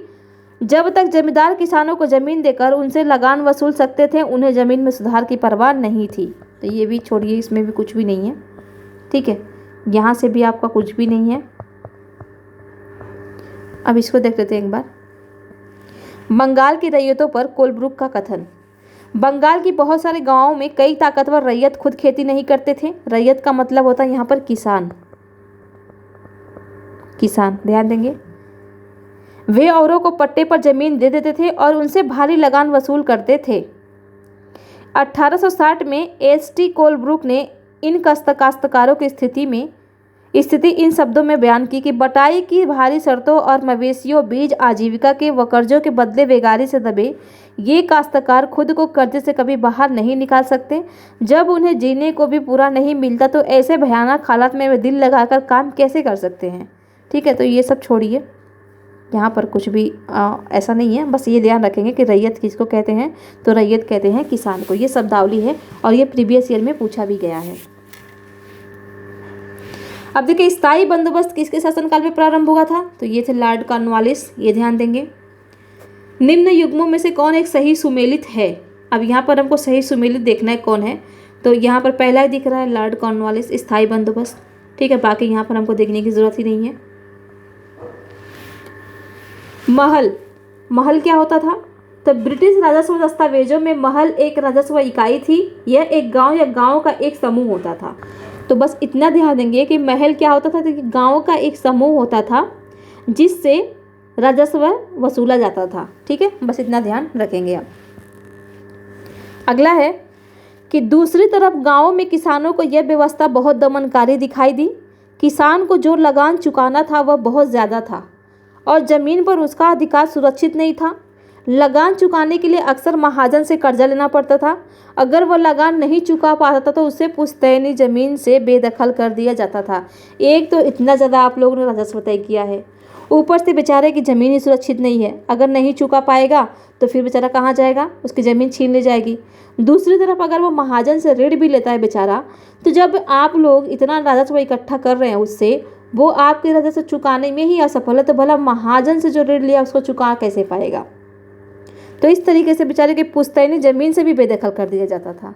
जब तक जमींदार किसानों को ज़मीन देकर उनसे लगान वसूल सकते थे, उन्हें ज़मीन में सुधार की परवाह नहीं थी। तो ये भी छोड़िए, इसमें भी कुछ भी नहीं है, ठीक है। यहाँ से भी आपका कुछ भी नहीं है। अब इसको देख लेते हैं एक बार। बंगाल की रैयतों पर कोलब्रुक का कथन। बंगाल की बहुत सारे गांवों में कई ताकतवर रैयत खुद खेती नहीं करते थे। रैयत का मतलब होता है यहाँ पर किसान। किसान, ध्यान देंगे, वे औरों को पट्टे पर जमीन दे देते थे और उनसे भारी लगान वसूल करते थे। 1860 में एस.टी. कोलब्रुक ने इन काश्तकारों की स्थिति इन शब्दों में बयान की कि बटाई की भारी शर्तों और मवेशियों, बीज, आजीविका के व कर्जों के बदले बेगारी से दबे ये काश्तकार खुद को कर्जे से कभी बाहर नहीं निकाल सकते। जब उन्हें जीने को भी पूरा नहीं मिलता तो ऐसे भयानक हालात में वे दिल लगाकर काम कैसे कर सकते हैं, ठीक है। तो ये सब छोड़िए, यहाँ पर कुछ भी ऐसा नहीं है। बस ये ध्यान रखेंगे कि रैयत किसको कहते हैं, तो रैयत कहते हैं किसान को। ये शब्दावली है और ये प्रीवियस ईयर में पूछा भी गया है। अब देखिए, स्थायी बंदोबस्त किसके शासनकाल में प्रारंभ हुआ था, तो ये थे लॉर्ड कॉर्नवालिस। ये ध्यान देंगे। निम्न युग्मों में से कौन एक सही सुमेलित है? अब यहाँ पर हमको सही सुमेलित देखना है कौन है, तो यहाँ पर पहला ही दिख रहा है लॉर्ड कॉर्नवालिस, स्थायी बंदोबस्त, ठीक है। बाकी यहाँ पर हमको देखने की जरूरत ही नहीं है। महल क्या होता था, तो ब्रिटिश राजस्व दस्तावेजों में महल एक राजस्व इकाई थी। यह एक गांव या गांव का एक समूह होता था। तो बस इतना ध्यान देंगे कि महल क्या होता था, कि गांव का एक समूह होता था जिससे राजस्व वसूला जाता था, ठीक है। बस इतना ध्यान रखेंगे आप। अगला है कि दूसरी तरफ गांवों में किसानों को यह व्यवस्था बहुत दमनकारी दिखाई दी। किसान को जो लगान चुकाना था वह बहुत ज़्यादा था और ज़मीन पर उसका अधिकार सुरक्षित नहीं था। लगान चुकाने के लिए अक्सर महाजन से कर्जा लेना पड़ता था। अगर वह लगान नहीं चुका पाता था तो उसे पुश्तैनी ज़मीन से बेदखल कर दिया जाता था। एक तो इतना ज़्यादा आप लोगों ने राजस्व तय किया है, ऊपर से बेचारे की ज़मीन ही सुरक्षित नहीं है। अगर नहीं चुका पाएगा तो फिर बेचारा कहाँ जाएगा, उसकी ज़मीन छीन ली जाएगी। दूसरी तरफ अगर वो महाजन से ऋण भी लेता है बेचारा, तो जब आप लोग इतना राजस्व इकट्ठा कर रहे हैं उससे, वो आपके राजस्व चुकाने में ही असफल है, तो भला महाजन से जो ऋण लिया उसको चुका कैसे पाएगा। तो इस तरीके से बेचारे की पुश्तैनी ज़मीन से भी बेदखल कर दिया जाता था।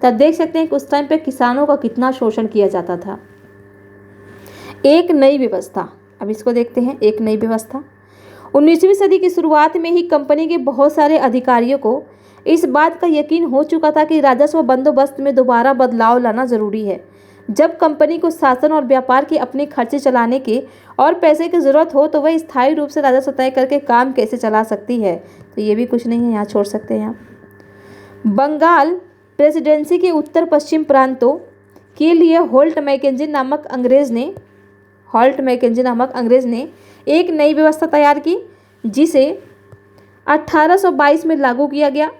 तब देख सकते हैं कि उस टाइम पे किसानों का कितना शोषण किया जाता था। एक नई व्यवस्था, अब इसको देखते हैं। एक नई व्यवस्था 19वीं सदी की शुरुआत में ही कंपनी के बहुत सारे अधिकारियों को इस बात का यकीन हो चुका था कि राजस्व बंदोबस्त में दोबारा बदलाव लाना जरूरी है। जब कंपनी को शासन और व्यापार के अपने खर्चे चलाने के और पैसे की ज़रूरत हो तो वह स्थायी रूप से राजस्व तय करके काम कैसे चला सकती है। तो ये भी कुछ नहीं है, यहाँ छोड़ सकते हैं आप। बंगाल प्रेसिडेंसी के उत्तर पश्चिम प्रांतों के लिए होल्ट मैकेंजी नामक अंग्रेज ने एक नई व्यवस्था तैयार की जिसे 1822 में लागू किया गया।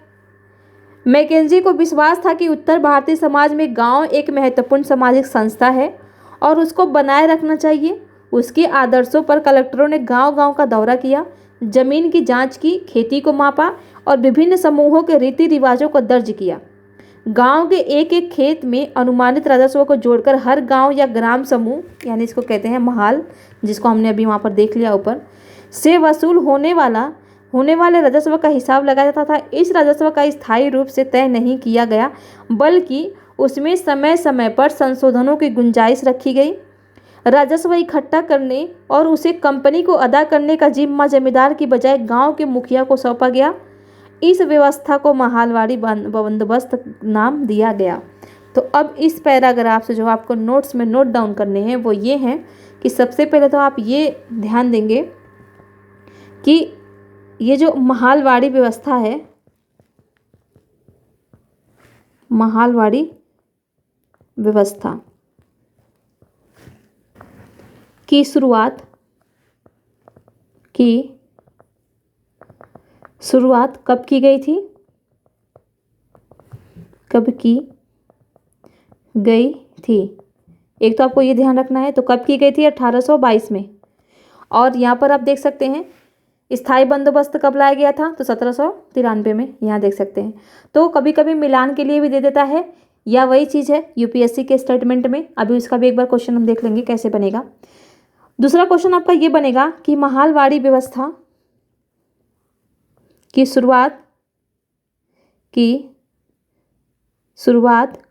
मैकेंजी को विश्वास था कि उत्तर भारतीय समाज में गांव एक महत्वपूर्ण सामाजिक संस्था है और उसको बनाए रखना चाहिए। उसके आदर्शों पर कलेक्टरों ने गांव-गांव का दौरा किया, जमीन की जांच की, खेती को मापा और विभिन्न समूहों के रीति रिवाजों को दर्ज किया। गांव के एक एक खेत में अनुमानित राजस्व को जोड़कर हर गांव या ग्राम समूह, यानी इसको कहते हैं महाल, जिसको हमने अभी वहाँ पर देख लिया ऊपर, से वसूल होने वाले राजस्व का हिसाब लगाया जाता था। इस राजस्व का स्थायी रूप से तय नहीं किया गया, बल्कि उसमें समय समय पर संशोधनों की गुंजाइश रखी गई। राजस्व इकट्ठा करने और उसे कंपनी को अदा करने का जिम्मा जमींदार की बजाय गांव के मुखिया को सौंपा गया। इस व्यवस्था को महालवाड़ी बंदोबस्त नाम दिया गया। तो अब इस पैराग्राफ से जो आपको नोट्स में नोट डाउन करने हैं वो ये हैं कि सबसे पहले तो आप ये ध्यान देंगे कि ये जो महालवाड़ी व्यवस्था है, महालवाड़ी व्यवस्था की शुरुआत कब की गई थी? एक तो आपको ये ध्यान रखना है। तो कब की गई थी? 1822 में। और यहाँ पर आप देख सकते हैं स्थायी बंदोबस्त कब लाया गया था? तो 1793 में, यहाँ देख सकते हैं। तो कभी कभी मिलान के लिए भी दे देता है, या वही चीज़ है यूपीएससी के स्टेटमेंट में। अभी उसका भी एक बार क्वेश्चन हम देख लेंगे कैसे बनेगा। दूसरा क्वेश्चन आपका ये बनेगा कि महालवाड़ी व्यवस्था की शुरुआत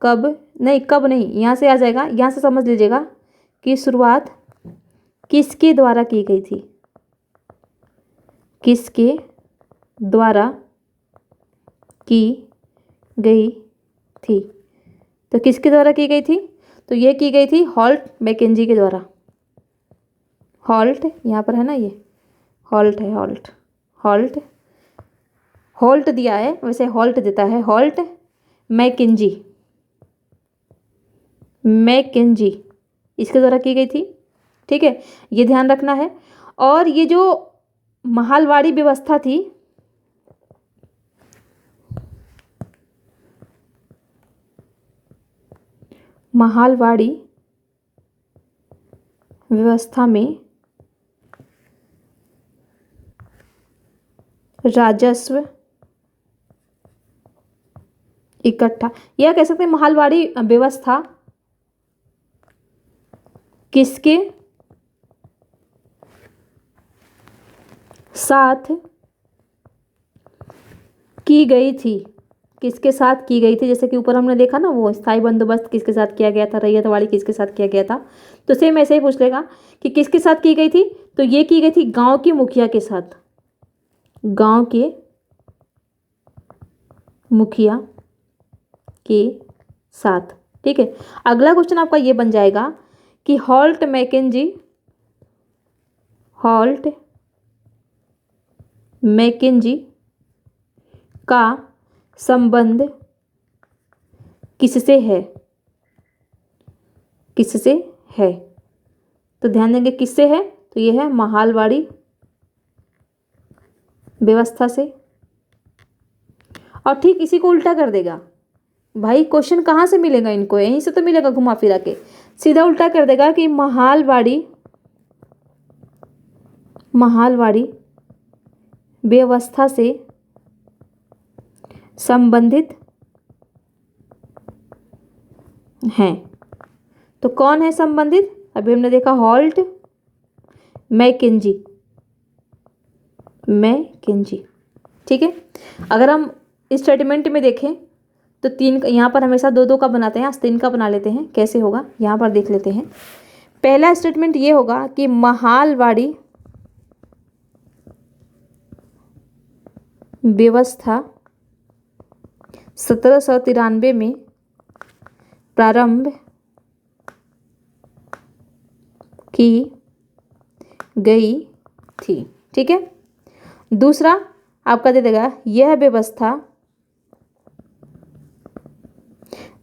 कब नहीं, यहाँ से आ जाएगा, यहाँ से समझ लीजिएगा कि शुरुआत किसके द्वारा की गई थी? किसके द्वारा की गई थी? तो किसके द्वारा की गई थी? तो ये की गई थी होल्ट मैकेंजी के द्वारा। होल्ट यहाँ पर है ना, ये होल्ट है, होल्ट दिया है, वैसे होल्ट देता है, होल्ट मैकेंजी इसके द्वारा की गई थी। ठीक है, ये ध्यान रखना है। और ये जो महालवाड़ी व्यवस्था थी, महालवाड़ी व्यवस्था में राजस्व इकट्ठा, यह कह सकते हैं महालवाड़ी व्यवस्था किसके साथ की गई थी? किसके साथ की गई थी? जैसे कि ऊपर हमने देखा ना, वो स्थायी बंदोबस्त किसके साथ किया गया था, रैयतवाड़ी किसके साथ किया गया था। तो सेम ऐसे ही पूछ लेगा कि किसके साथ की गई थी। तो ये की गई थी गांव के मुखिया के साथ, गांव के मुखिया के साथ। ठीक है, अगला क्वेश्चन आपका ये बन जाएगा कि होल्ट मैकेंजी का संबंध किससे है? तो ध्यान देंगे किससे है, तो ये है महालवाड़ी व्यवस्था से। और ठीक इसी को उल्टा कर देगा भाई। क्वेश्चन कहाँ से मिलेगा इनको? यहीं से तो मिलेगा, घुमा फिरा के सीधा उल्टा कर देगा कि महालवाड़ी व्यवस्था से संबंधित हैं। तो कौन है संबंधित? अभी हमने देखा होल्ट मैकेंजी। ठीक ठीक है। अगर हम स्टेटमेंट में देखें तो 3, यहाँ पर हमेशा 2-2 का बनाते हैं, आज 3 का बना लेते हैं। कैसे होगा यहाँ पर देख लेते हैं। पहला स्टेटमेंट ये होगा कि महालवाड़ी व्यवस्था 1793 में प्रारंभ की गई थी। ठीक है। दूसरा आपका दे देगा, यह व्यवस्था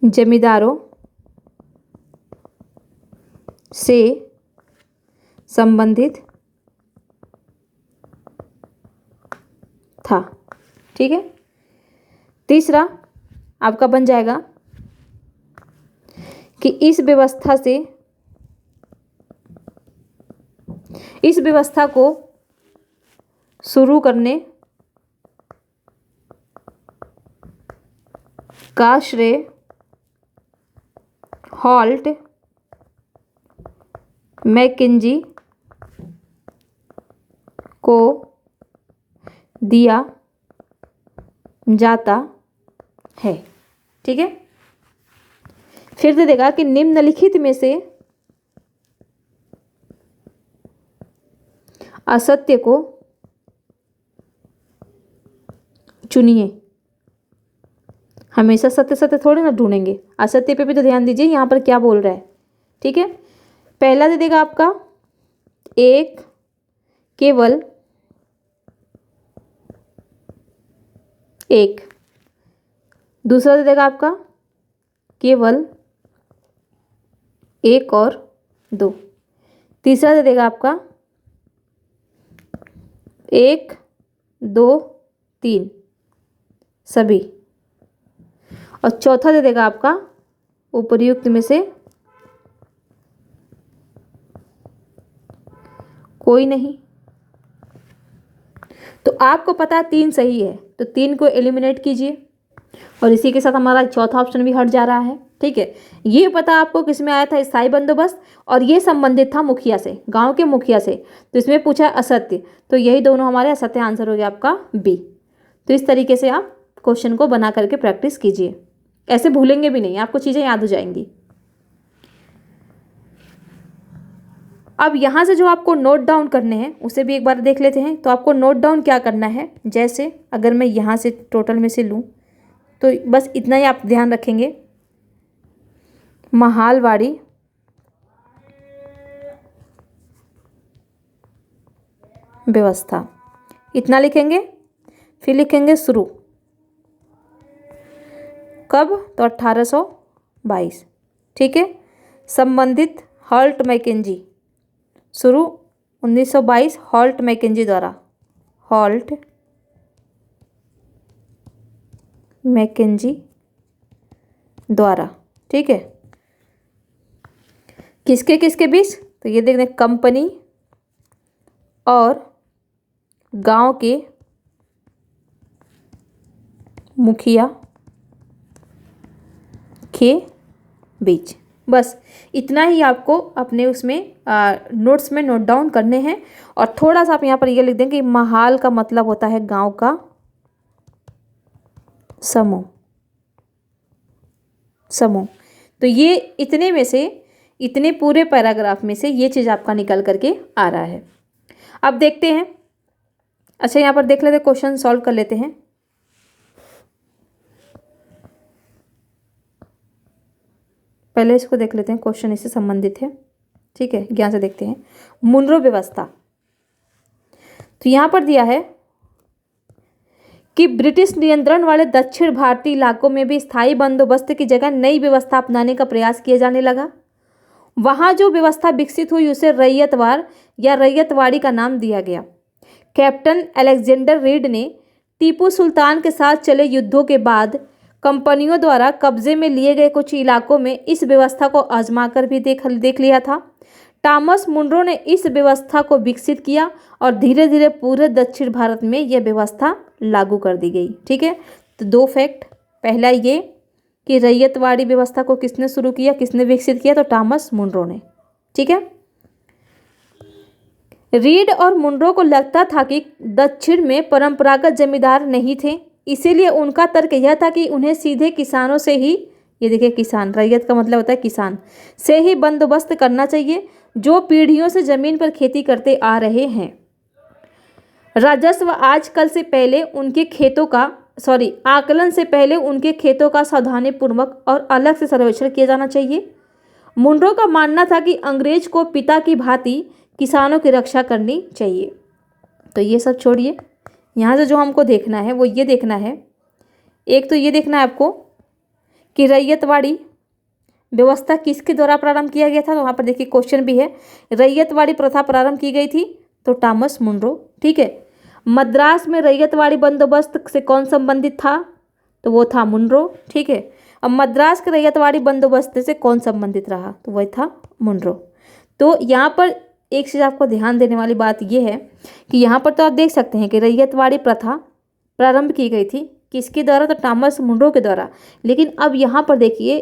जमींदारों से संबंधित था। ठीक है। तीसरा आपका बन जाएगा कि इस व्यवस्था को शुरू करने का श्रेय हॉल्ट मैकेंजी को दिया जाता है। ठीक है। फिर दे देगा कि निम्नलिखित में से असत्य को चुनिए। हमेशा सत्य सत्य थोड़े ना ढूंढेंगे, असत्य पे भी तो ध्यान दीजिए यहाँ पर क्या बोल रहा है। ठीक है। पहला दे देगा आपका एक केवल एक, दूसरा दे देगा आपका केवल एक और दो, तीसरा दे देगा आपका 1 2 3 सभी, और चौथा दे देगा आपका उपर्युक्त में से कोई नहीं। तो आपको पता है 3 सही है, तो 3 को एलिमिनेट कीजिए और इसी के साथ हमारा चौथा ऑप्शन भी हट जा रहा है। ठीक है। ये पता आपको किस में आया था, स्थायी बंदोबस्त, और ये संबंधित था मुखिया से, गांव के मुखिया से। तो इसमें पूछा असत्य, तो यही दोनों हमारे असत्य आंसर हो गया आपका बी। तो इस तरीके से आप क्वेश्चन को बना करके प्रैक्टिस कीजिए, ऐसे भूलेंगे भी नहीं, आपको चीज़ें याद हो जाएंगी। अब यहाँ से जो आपको नोट डाउन करने हैं उसे भी एक बार देख लेते हैं। तो आपको नोट डाउन क्या करना है, जैसे अगर मैं यहाँ से टोटल में से लूँ तो बस इतना ही आप ध्यान रखेंगे, महालवाड़ी व्यवस्था, इतना लिखेंगे। फिर लिखेंगे शुरू कब, तो 1822। ठीक है। संबंधित हॉल्ट मैकेंजी, शुरू 1922 हॉल्ट मैकेंजी द्वारा, हॉल्ट मैकेंजी द्वारा। ठीक है। किसके किसके बीच, तो ये देख रहे कंपनी और गांव के मुखिया के बीच। बस इतना ही आपको अपने उसमें नोट्स में नोट डाउन करने हैं। और थोड़ा सा आप यहाँ पर ये लिख दें कि महाल का मतलब होता है गांव का समूह। तो ये इतने में से, इतने पूरे पैराग्राफ में से ये चीज़ आपका निकल करके आ रहा है। अब देखते हैं, अच्छा यहाँ पर देख लेते हैं, क्वेश्चन सॉल्व कर लेते हैं। पहले इसको देख लेते हैं, क्वेश्चन इससे संबंधित है। ठीक है। ज्ञान से देखते हैं। मुनरो व्यवस्था, तो यहाँ पर दिया है कि ब्रिटिश नियंत्रण वाले दक्षिण भारतीय इलाकों में भी स्थायी बंदोबस्त की जगह नई व्यवस्था अपनाने का प्रयास किया जाने लगा। वहाँ जो व्यवस्था विकसित हुई उसे रैयतवार या रैयतवाड़ी का नाम दिया गया। कैप्टन अलेक्जेंडर रीड ने टीपू सुल्तान के साथ चले युद्धों के बाद कंपनियों द्वारा कब्जे में लिए गए कुछ इलाकों में इस व्यवस्था को आजमा कर भी देख लिया था। टॉमस मुनरो ने इस व्यवस्था को विकसित किया और धीरे धीरे पूरे दक्षिण भारत में यह व्यवस्था लागू कर दी गई। ठीक है। तो 2 फैक्ट, पहला ये कि रैयतवाड़ी व्यवस्था को किसने शुरू किया, किसने विकसित किया, तो टॉमस मुनरो ने। ठीक है। रीड और मुनरो को लगता था कि दक्षिण में परंपरागत जमींदार नहीं थे, इसीलिए उनका तर्क यह था कि उन्हें सीधे किसानों से ही, ये देखिए किसान, रैयत का मतलब होता है किसान, से ही बंदोबस्त करना चाहिए जो पीढ़ियों से जमीन पर खेती करते आ रहे हैं। राजस्व आजकल से पहले उनके खेतों का आकलन से पहले उनके खेतों का सावधानीपूर्वक और अलग से सर्वेक्षण किया जाना चाहिए। मुनरो का मानना था कि अंग्रेज को पिता की भांति किसानों की रक्षा करनी चाहिए। तो ये सब छोड़िए, यहाँ से जो हमको देखना है वो ये देखना है, एक तो ये देखना है आपको कि रैयतवाड़ी व्यवस्था किसके द्वारा प्रारंभ किया गया था। तो वहाँ पर देखिए क्वेश्चन भी है, रैयतवाड़ी प्रथा प्रारंभ की गई थी तो टॉमस मुनरो, ठीक है। मद्रास में रैयतवाड़ी बंदोबस्त से कौन संबंधित था, तो वो था मुनरो, ठीक है। अब मद्रास के रैयतवाड़ी बंदोबस्त से कौन संबंधित रहा, तो वही था मुनरो। तो यहाँ पर एक चीज़ आपको ध्यान देने वाली बात यह है कि यहाँ पर तो आप देख सकते हैं कि रैयतवाड़ी प्रथा प्रारंभ की गई थी किसके द्वारा, तो टॉमस मुनरो के द्वारा। लेकिन अब यहाँ पर देखिए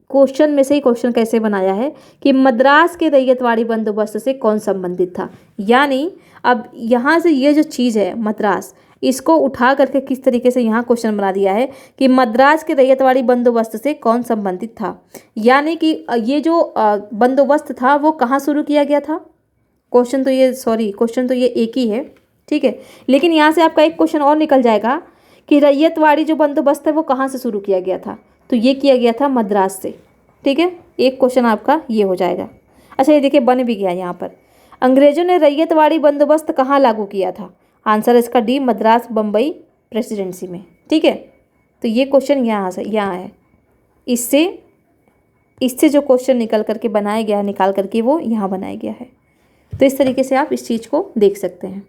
क्वेश्चन में से ही क्वेश्चन कैसे बनाया है कि मद्रास के रैयतवाड़ी बंदोबस्त से कौन संबंधित था। यानी अब यहाँ से ये जो चीज़ है मद्रास, इसको उठा करके किस तरीके से यहाँ क्वेश्चन बना दिया है कि मद्रास के रैयतवाड़ी बंदोबस्त से कौन संबंधित था। यानी कि ये जो बंदोबस्त था वो कहाँ शुरू किया गया था। क्वेश्चन तो ये एक ही है, ठीक है। लेकिन यहाँ से आपका एक क्वेश्चन और निकल जाएगा कि रैयतवाड़ी जो बंदोबस्त है वो कहाँ से शुरू किया गया था, तो ये किया गया था मद्रास से, ठीक है। एक क्वेश्चन आपका ये हो जाएगा। अच्छा ये देखिए बन भी गया यहाँ पर, अंग्रेजों ने रैयतवाड़ी बंदोबस्त कहाँ लागू किया था, आंसर इसका डी, मद्रास बम्बई प्रेसिडेंसी में, ठीक है। तो ये क्वेश्चन यहाँ है, इससे जो क्वेश्चन निकाल करके वो यहाँ बनाया गया है। तो इस तरीके से आप इस चीज़ को देख सकते हैं।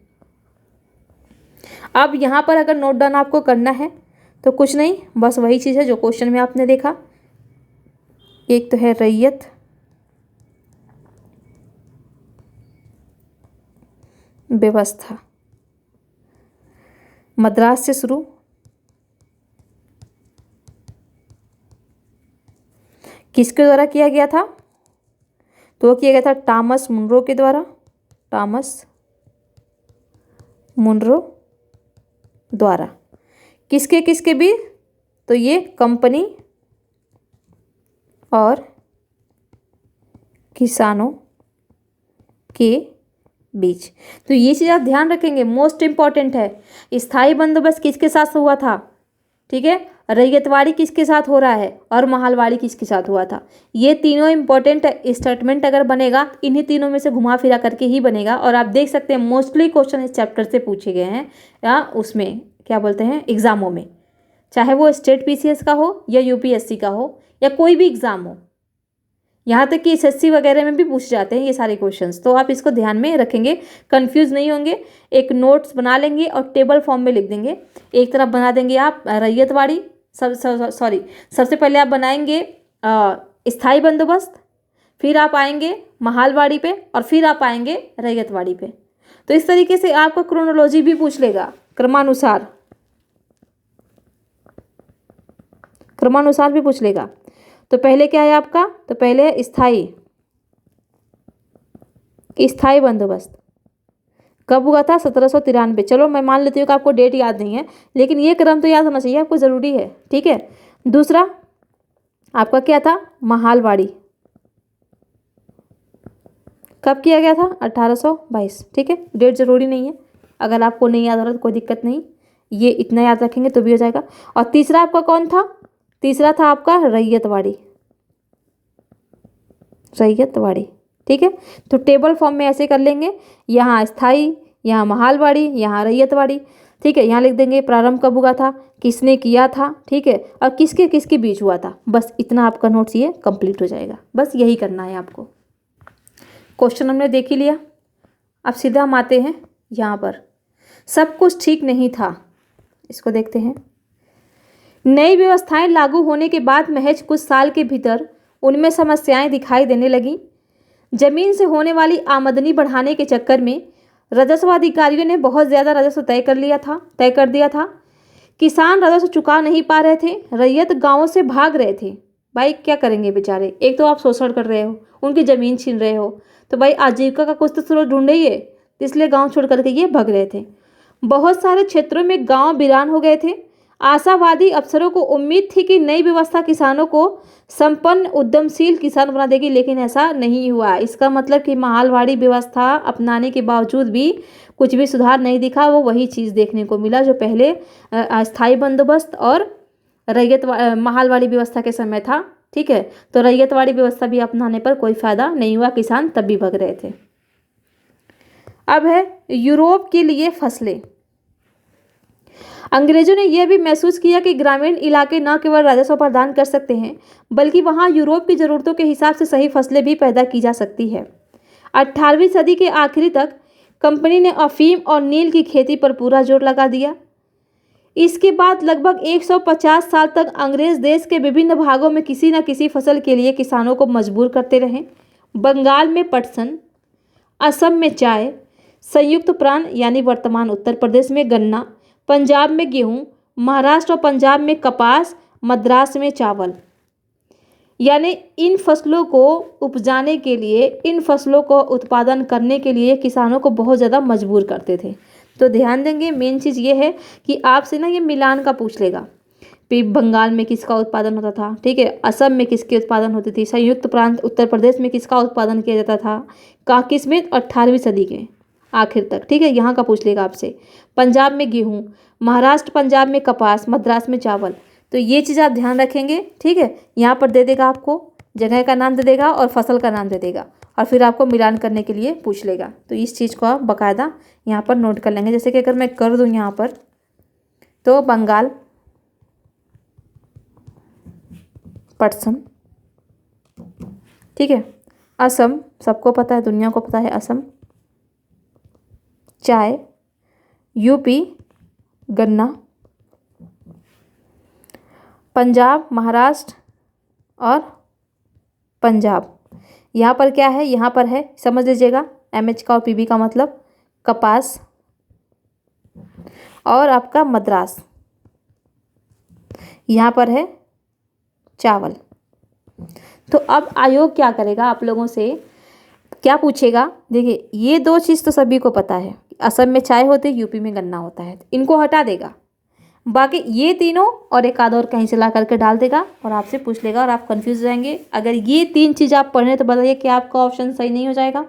अब यहाँ पर अगर नोट डाउन आपको करना है तो कुछ नहीं, बस वही चीज़ है जो क्वेश्चन में आपने देखा। एक तो है रैयत व्यवस्था, मद्रास से शुरू, किसके द्वारा किया गया था, तो वो किया गया था टॉमस मुनरो के द्वारा, टॉमस मुनरो द्वारा। किसके भी, तो ये कंपनी और किसानों के बीच। तो ये चीज़ आप ध्यान रखेंगे, मोस्ट इम्पॉर्टेंट है। स्थायी बंदोबस्त किसके साथ हुआ था, ठीक है, रैयतवाड़ी किसके साथ हो रहा है और महालवाड़ी किसके साथ हुआ था। ये तीनों इंपॉर्टेंट स्टेटमेंट अगर बनेगा इन्हीं तीनों में से घुमा फिरा करके ही बनेगा। और आप देख सकते हैं मोस्टली क्वेश्चन इस चैप्टर से पूछे गए हैं या उसमें क्या बोलते हैं एग्जामों में, चाहे वो स्टेट पीसीएस का हो या यूपीएससी का हो या कोई भी एग्ज़ाम हो, यहाँ तक कि एसएससी वगैरह में भी पूछ जाते हैं ये सारे क्वेश्चंस। तो आप इसको ध्यान में रखेंगे, कंफ्यूज नहीं होंगे। एक नोट्स बना लेंगे और टेबल फॉर्म में लिख देंगे। एक तरफ बना देंगे आप रैयतवाड़ी, सबसे पहले आप बनाएंगे स्थायी बंदोबस्त, फिर आप आएंगे महालवाड़ी पे और फिर आप आएंगे रैयतवाड़ी पे। तो इस तरीके से आपको क्रोनोलॉजी भी पूछ लेगा, क्रमानुसार भी पूछ लेगा। तो पहले क्या है आपका, तो पहले है स्थायी बंदोबस्त, कब हुआ था, 1793। चलो मैं मान लेती हूँ कि आपको डेट याद नहीं है, लेकिन ये क्रम तो याद होना चाहिए आपको, ज़रूरी है, ठीक है। दूसरा आपका क्या था, महालवाड़ी, कब किया गया था, 1822, ठीक है। डेट ज़रूरी नहीं है, अगर आपको नहीं याद हो रहा तो कोई दिक्कत नहीं, ये इतना याद रखेंगे तो भी हो जाएगा। और तीसरा आपका कौन था, तीसरा था आपका रैयतवाड़ी, ठीक है। तो टेबल फॉर्म में ऐसे कर लेंगे, यहाँ स्थायी, यहाँ महालवाड़ी, यहाँ रैयतवाड़ी, ठीक है। यहाँ लिख देंगे प्रारंभ कब हुआ था, किसने किया था, ठीक है, और किसके किसके बीच हुआ था। बस इतना आपका नोट्स ये कंप्लीट हो जाएगा, बस यही करना है आपको। क्वेश्चन हमने देख ही लिया। अब सीधा हम आते हैं यहाँ पर, सब कुछ ठीक नहीं था, इसको देखते हैं। नई व्यवस्थाएं लागू होने के बाद महज कुछ साल के भीतर उनमें समस्याएं दिखाई देने लगीं। जमीन से होने वाली आमदनी बढ़ाने के चक्कर में राजस्व अधिकारियों ने बहुत ज़्यादा राजस्व तय कर दिया था। किसान राजस्व चुका नहीं पा रहे थे, रैयत गांवों से भाग रहे थे। भाई क्या करेंगे बेचारे, एक तो आप शोषण कर रहे हो, उनकी ज़मीन छीन रहे हो, तो भाई आजीविका का कुछ तो स्रोत ढूंढिए। इसलिए गांव छोड़ करके ये भग रहे थे। बहुत सारे क्षेत्रों में गांव वीरान हो गए थे। आशावादी अफसरों को उम्मीद थी कि नई व्यवस्था किसानों को संपन्न उद्यमशील किसान बना देगी, लेकिन ऐसा नहीं हुआ। इसका मतलब कि माहलवाड़ी व्यवस्था अपनाने के बावजूद भी कुछ भी सुधार नहीं दिखा। वो वही चीज़ देखने को मिला जो पहले अस्थायी बंदोबस्त और माहलवाड़ी व्यवस्था के समय था। ठीक है, तो रैयतवाड़ी व्यवस्था भी अपनाने पर कोई फायदा नहीं हुआ, किसान तब भी भग रहे थे। अब है यूरोप के लिए फसलें। अंग्रेजों ने यह भी महसूस किया कि ग्रामीण इलाके न केवल राजस्व प्रदान कर सकते हैं, बल्कि वहां यूरोप की ज़रूरतों के हिसाब से सही फसलें भी पैदा की जा सकती है। 18वीं सदी के आखिरी तक कंपनी ने अफीम और नील की खेती पर पूरा जोर लगा दिया। इसके बाद लगभग 150 साल तक अंग्रेज देश के विभिन्न भागों में किसी न किसी फसल के लिए किसानों को मजबूर करते रहे। बंगाल में पटसन, असम में चाय, संयुक्त प्रांत यानी वर्तमान उत्तर प्रदेश में गन्ना, पंजाब में गेहूं, महाराष्ट्र और पंजाब में कपास, मद्रास में चावल, यानी इन फसलों को उपजाने के लिए, इन फसलों को उत्पादन करने के लिए किसानों को बहुत ज़्यादा मजबूर करते थे। तो ध्यान देंगे, मेन चीज़ ये है कि आपसे ना ये मिलान का पूछ लेगा कि बंगाल में किसका उत्पादन होता था, ठीक है, असम में किसकी उत्पादन होती थी, संयुक्त प्रांत उत्तर प्रदेश में किसका उत्पादन किया जाता था, किस में 18वीं सदी के आखिर तक, ठीक है, यहाँ का पूछ लेगा आपसे। पंजाब में गेहूँ, महाराष्ट्र पंजाब में कपास, मद्रास में चावल। तो ये चीज़ आप ध्यान रखेंगे, ठीक है। यहाँ पर दे देगा आपको जगह का नाम दे देगा और फसल का नाम दे देगा, और फिर आपको मिलान करने के लिए पूछ लेगा। तो इस चीज़ को आप बाकायदा यहाँ पर नोट कर लेंगे। जैसे कि अगर मैं कर दूँ यहाँ पर, तो बंगाल, पटसन, ठीक है, असम, सबको पता है, दुनिया को पता है असम, चाय, यूपी, गन्ना, पंजाब, महाराष्ट्र और पंजाब। यहाँ पर क्या है, यहाँ पर है, समझ लीजिएगा, एमएच का और पीबी का मतलब कपास, और आपका मद्रास, यहाँ पर है चावल। तो अब आयोग क्या करेगा, आप लोगों से क्या पूछेगा। देखिए, ये दो चीज़ तो सभी को पता है, असम में चाय होती है, यूपी में गन्ना होता है, इनको हटा देगा। बाकी ये तीनों और एक आध और कहीं से ला करके डाल देगा और आपसे पूछ लेगा और आप कंफ्यूज हो जाएंगे। अगर ये तीन चीज़ आप पढ़ें तो बताइए क्या आपका ऑप्शन सही नहीं हो जाएगा।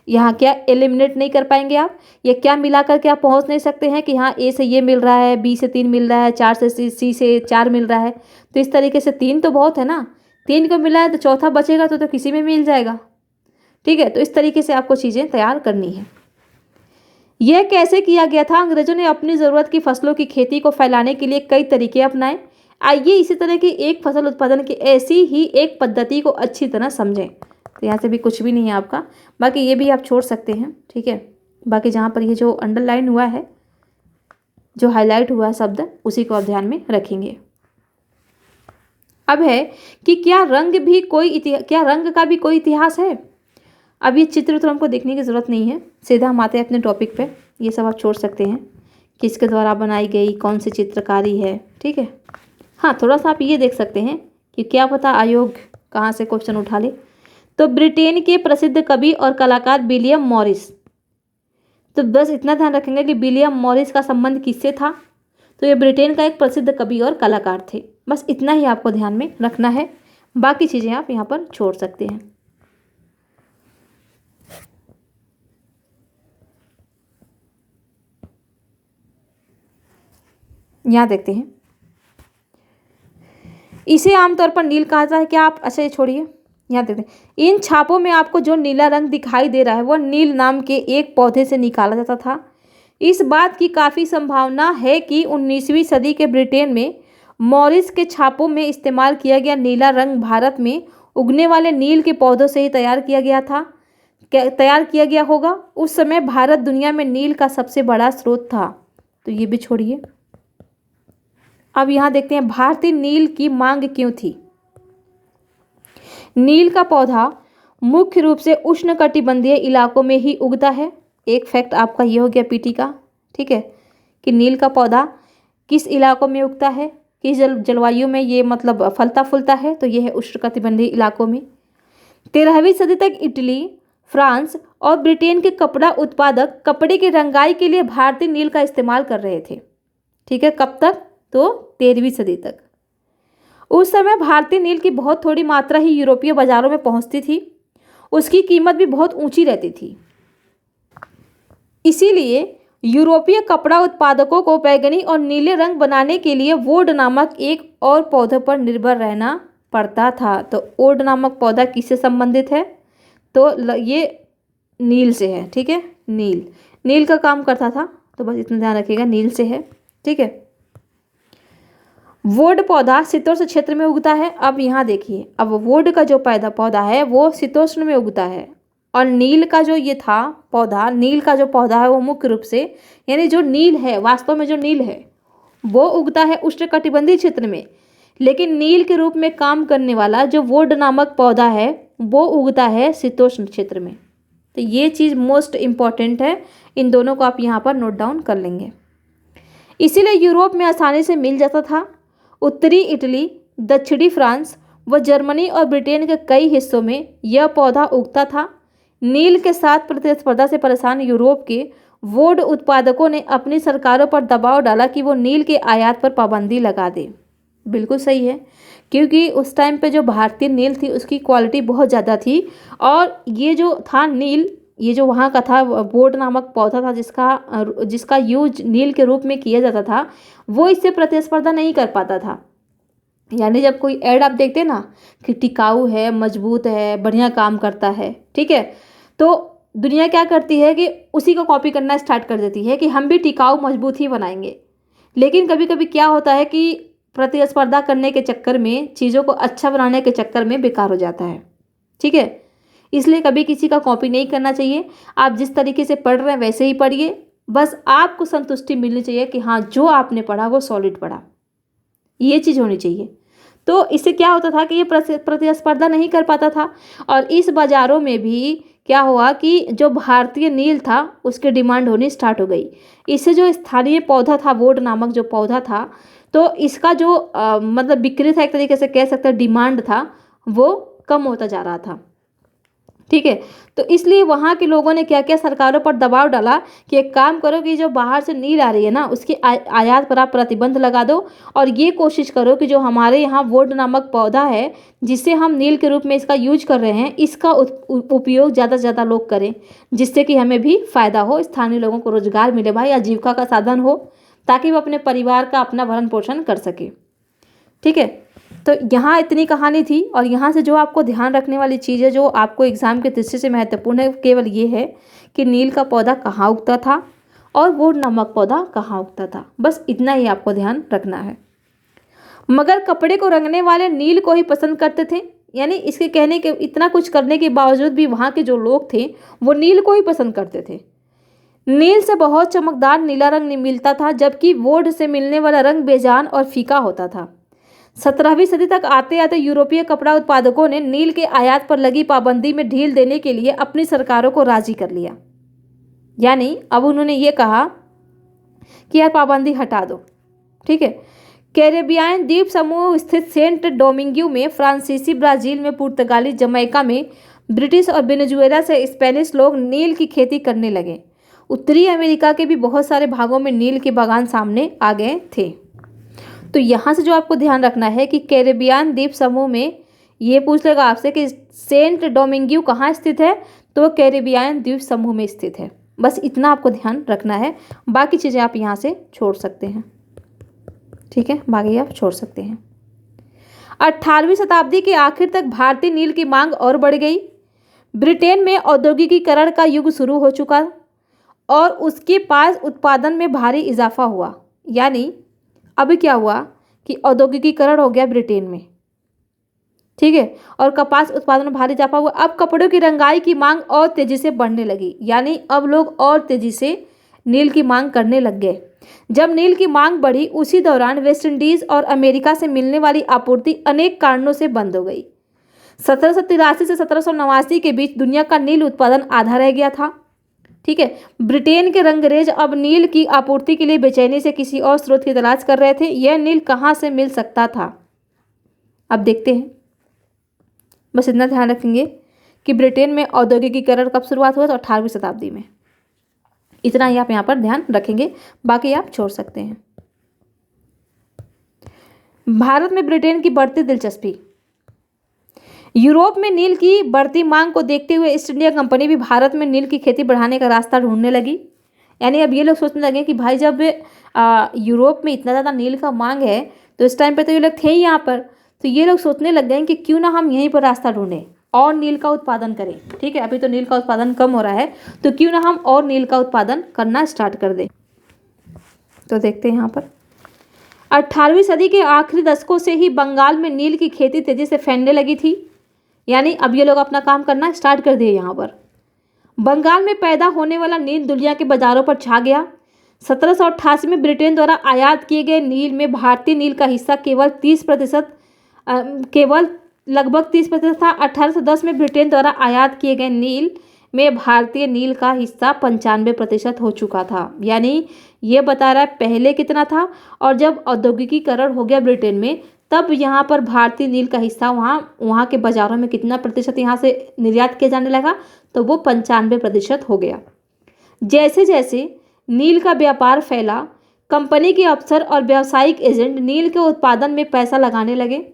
यहाँ क्या एलिमिनेट नहीं कर पाएंगे आप, ये क्या मिला करके आप पहुँच नहीं सकते हैं कि हाँ ए से ये मिल रहा है, बी से 3 मिल रहा है, 4 से सी से 4 मिल रहा है। तो इस तरीके से 3 तो बहुत है ना, 3 को मिला है तो चौथा बचेगा तो किसी में मिल जाएगा, ठीक है। तो इस तरीके से आपको चीज़ें तैयार करनी है। यह कैसे किया गया था, अंग्रेजों ने अपनी ज़रूरत की फसलों की खेती को फैलाने के लिए कई तरीके अपनाए। आइए इसी तरह की एक फसल उत्पादन की ऐसी ही एक पद्धति को अच्छी तरह समझें। तो यहाँ से भी कुछ भी नहीं है आपका, बाकी ये भी आप छोड़ सकते हैं, ठीक है। बाकी जहाँ पर ये जो अंडरलाइन हुआ है, जो हाईलाइट हुआ है शब्द, उसी को आप ध्यान में रखेंगे। अब है कि क्या रंग का भी कोई इतिहास है। अब ये चित्र तो हमको देखने की ज़रूरत नहीं है, सीधा हम आते हैं अपने टॉपिक पे। ये सब आप छोड़ सकते हैं, किसके द्वारा बनाई गई, कौन सी चित्रकारी है, ठीक है। हाँ, थोड़ा सा आप ये देख सकते हैं कि क्या पता आयोग कहाँ से क्वेश्चन उठा ले। तो ब्रिटेन के प्रसिद्ध कवि और कलाकार विलियम मॉरिस, तो बस इतना ध्यान रखेंगे कि विलियम मॉरिस का संबंध किससे था। तो ये ब्रिटेन का एक प्रसिद्ध कवि और कलाकार थे, बस इतना ही आपको ध्यान में रखना है। बाकी चीज़ें आप यहाँ पर छोड़ सकते हैं। यहाँ देखते हैं, इसे आमतौर पर नील कहा जाता है। क्या आप, अच्छा ये छोड़िए, यहाँ देखते हैं, इन छापों में आपको जो नीला रंग दिखाई दे रहा है वह नील नाम के एक पौधे से निकाला जाता था। इस बात की काफ़ी संभावना है कि 19वीं सदी के ब्रिटेन में मॉरिस के छापों में इस्तेमाल किया गया नीला रंग भारत में उगने वाले नील के पौधों से ही तैयार किया गया होगा। उस समय भारत दुनिया में नील का सबसे बड़ा स्रोत था। तो ये भी छोड़िए। अब यहाँ देखते हैं, भारतीय नील की मांग क्यों थी। नील का पौधा मुख्य रूप से उष्णकटिबंधीय इलाकों में ही उगता है। एक फैक्ट आपका ये हो गया पीटी का, ठीक है, कि नील का पौधा किस इलाकों में उगता है, किस जलवायु में ये मतलब फलता फूलता है, तो ये है उष्णकटिबंधीय इलाकों में। 13वीं सदी तक इटली, फ्रांस और ब्रिटेन के कपड़ा उत्पादक कपड़े की रंगाई के लिए भारतीय नील का इस्तेमाल कर रहे थे। ठीक है, कब तक? तो 13वीं सदी तक। उस समय भारतीय नील की बहुत थोड़ी मात्रा ही यूरोपीय बाजारों में पहुंचती थी। उसकी कीमत भी बहुत ऊंची रहती थी। इसीलिए यूरोपीय कपड़ा उत्पादकों को बैंगनी और नीले रंग बनाने के लिए वुड नामक एक और पौधे पर निर्भर रहना पड़ता था। तो वुड नामक पौधा किससे संबंधित है? तो ये नील से है। ठीक है, नील का काम करता था, तो बस इतना ध्यान रखिएगा, नील से है। ठीक है, वुड पौधा शीतोष्ण क्षेत्र में उगता है। अब यहाँ देखिए, अब वुड का जो पौधा है वो शीतोष्ण में उगता है, और नील का जो ये था पौधा, नील का जो पौधा है वो मुख्य रूप से, यानी जो नील है, वास्तव में जो नील है वो उगता है उष्णकटिबंधीय क्षेत्र में, लेकिन नील के रूप में काम करने वाला जो वुड नामक पौधा है वो उगता है शीतोष्ण क्षेत्र में। तो ये चीज़ मोस्ट इम्पॉर्टेंट है, इन दोनों को आप यहाँ पर नोट डाउन कर लेंगे। इसीलिए यूरोप में आसानी से मिल जाता था। उत्तरी इटली, दक्षिणी फ्रांस व जर्मनी और ब्रिटेन के कई हिस्सों में यह पौधा उगता था। नील के साथ प्रतिस्पर्धा से परेशान यूरोप के वुड उत्पादकों ने अपनी सरकारों पर दबाव डाला कि वो नील के आयात पर पाबंदी लगा दे। बिल्कुल सही है, क्योंकि उस टाइम पे जो भारतीय नील थी उसकी क्वालिटी बहुत ज़्यादा थी, और ये जो था नील, ये जो वहाँ का था वुड नामक पौधा था जिसका यूज नील के रूप में किया जाता था, वो इससे प्रतिस्पर्धा नहीं कर पाता था। यानी जब कोई ऐड आप देखते हैं ना कि टिकाऊ है, मजबूत है, बढ़िया काम करता है, ठीक है, तो दुनिया क्या करती है कि उसी को कॉपी करना स्टार्ट कर देती है कि हम भी टिकाऊ मजबूत ही बनाएंगे। लेकिन कभी कभी क्या होता है कि प्रतिस्पर्धा करने के चक्कर में, चीज़ों को अच्छा बनाने के चक्कर में बेकार हो जाता है। ठीक है, इसलिए कभी किसी का कॉपी नहीं करना चाहिए। आप जिस तरीके से पढ़ रहे हैं वैसे ही पढ़िए, बस आपको संतुष्टि मिलनी चाहिए कि हाँ जो आपने पढ़ा वो सॉलिड पढ़ा, ये चीज़ होनी चाहिए। तो इससे क्या होता था कि ये प्रतिस्पर्धा नहीं कर पाता था, और इस बाज़ारों में भी क्या हुआ कि जो भारतीय नील था उसकी डिमांड होनी स्टार्ट हो गई। इससे जो स्थानीय पौधा था, वुड नामक जो पौधा था, तो इसका जो मतलब बिक्री था, एक तरीके से कह सकते हैं डिमांड था, वो कम होता जा रहा था। ठीक है, तो इसलिए वहाँ के लोगों ने क्या किया, सरकारों पर दबाव डाला कि एक काम करो कि जो बाहर से नील आ रही है ना उसकी आयात पर आप प्रतिबंध लगा दो, और ये कोशिश करो कि जो हमारे यहाँ वुड नामक पौधा है जिसे हम नील के रूप में इसका यूज कर रहे हैं, इसका उपयोग ज़्यादा से ज़्यादा लोग करें, जिससे कि हमें भी फ़ायदा हो, स्थानीय लोगों को रोजगार मिले भाई, आजीविका का साधन हो, ताकि वो अपने परिवार का अपना भरण पोषण कर सके। ठीक है, तो यहाँ इतनी कहानी थी, और यहाँ से जो आपको ध्यान रखने वाली चीज़ है, जो आपको एग्जाम के दृष्टि से महत्वपूर्ण है, केवल ये है कि नील का पौधा कहाँ उगता था और वुड नामक पौधा कहाँ उगता था, बस इतना ही आपको ध्यान रखना है। मगर कपड़े को रंगने वाले नील को ही पसंद करते थे, यानी इसके कहने के इतना कुछ करने के बावजूद भी वहाँ के जो लोग थे वो नील को ही पसंद करते थे। नील से बहुत चमकदार नीला रंग मिलता था, जबकि वुड से मिलने वाला रंग बेजान और फीका होता था। 17वीं सदी तक आते आते यूरोपीय कपड़ा उत्पादकों ने नील के आयात पर लगी पाबंदी में ढील देने के लिए अपनी सरकारों को राजी कर लिया। यानी अब उन्होंने ये कहा कि यार पाबंदी हटा दो। ठीक है, कैरेबियान द्वीप समूह स्थित सेंट डोमिंगो में, फ्रांसीसी ब्राजील में, पुर्तगाली जमैका में, ब्रिटिश और वेनेजुएला से स्पेनिश लोग नील की खेती करने लगे। उत्तरी अमेरिका के भी बहुत सारे भागों में नील के बागान सामने आ गए थे। तो यहाँ से जो आपको ध्यान रखना है कि कैरेबियान द्वीप समूह में, ये पूछ लेगा आपसे कि सेंट डोमिंगो कहाँ स्थित है, तो कैरेबियान द्वीप समूह में स्थित है। बस इतना आपको ध्यान रखना है, बाकी चीज़ें आप यहाँ से छोड़ सकते हैं। ठीक है, बाकी आप छोड़ सकते हैं। 18वीं शताब्दी के आखिर तक भारतीय नील की मांग और बढ़ गई। ब्रिटेन में औद्योगिकीकरण का युग शुरू हो चुका और उसके पास उत्पादन में भारी इजाफा हुआ। यानी अभी क्या हुआ कि औद्योगिकीकरण हो गया ब्रिटेन में। ठीक है, और कपास उत्पादन में भारी इजाफा हुआ। अब कपड़ों की रंगाई की मांग और तेजी से बढ़ने लगी, यानी अब लोग और तेजी से नील की मांग करने लग गए। जब नील की मांग बढ़ी, उसी दौरान वेस्ट इंडीज और अमेरिका से मिलने वाली आपूर्ति अनेक कारणों से बंद हो गई। 1783 से 1789 के बीच दुनिया का नील उत्पादन आधा रह गया था। ठीक है, ब्रिटेन के रंगरेज अब नील की आपूर्ति के लिए बेचैनी से किसी और स्रोत की तलाश कर रहे थे। यह नील कहाँ से मिल सकता था, अब देखते हैं। बस इतना ध्यान रखेंगे कि ब्रिटेन में औद्योगिकीकरण कब शुरुआत हुआ, तो 18वीं शताब्दी में। इतना ही आप यहाँ पर ध्यान रखेंगे, बाकी आप छोड़ सकते हैं। भारत में ब्रिटेन की बढ़ती दिलचस्पी। यूरोप में नील की बढ़ती मांग को देखते हुए ईस्ट इंडिया कंपनी भी भारत में नील की खेती बढ़ाने का रास्ता ढूंढने लगी। यानी अब ये लोग सोचने लगे कि भाई जब यूरोप में इतना ज़्यादा नील का मांग है, तो इस टाइम पे तो ये लोग थे ही यहाँ पर, तो ये लोग सोचने लग गए कि क्यों ना हम यहीं पर रास्ता ढूंढें और नील का उत्पादन करें। ठीक है, अभी तो नील का उत्पादन कम हो रहा है, तो क्यों ना हम और नील का उत्पादन करना स्टार्ट कर दें। तो देखते हैं यहाँ पर 18वीं सदी के आखिरी दशकों से ही बंगाल में नील की खेती तेजी से फैलने लगी थी। यानी अब ये लोग अपना काम करना स्टार्ट कर दिए। यहाँ पर बंगाल में पैदा होने वाला नील दुनिया के बाजारों पर छा गया। 1788 में ब्रिटेन द्वारा आयात किए गए नील में भारतीय नील का हिस्सा केवल लगभग 30% था। 1810 में ब्रिटेन द्वारा आयात किए गए नील में भारतीय नील का हिस्सा 95% हो चुका था। यानी ये बता रहा है पहले कितना था, और जब औद्योगिकीकरण हो गया ब्रिटेन में, तब यहाँ पर भारतीय नील का हिस्सा वहाँ के बाज़ारों में कितना प्रतिशत यहाँ से निर्यात किया जाने लगा, तो वो 95% हो गया। जैसे जैसे नील का व्यापार फैला, कंपनी के अफसर और व्यावसायिक एजेंट नील के उत्पादन में पैसा लगाने लगे।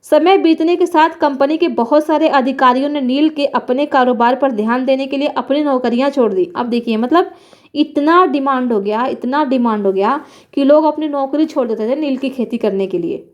समय बीतने के साथ कंपनी के बहुत सारे अधिकारियों ने नील के अपने कारोबार पर ध्यान देने के लिए अपनी नौकरियां छोड़ दी। अब देखिए, मतलब इतना डिमांड हो गया कि लोग अपनी नौकरी छोड़ देते थे नील की खेती करने के लिए।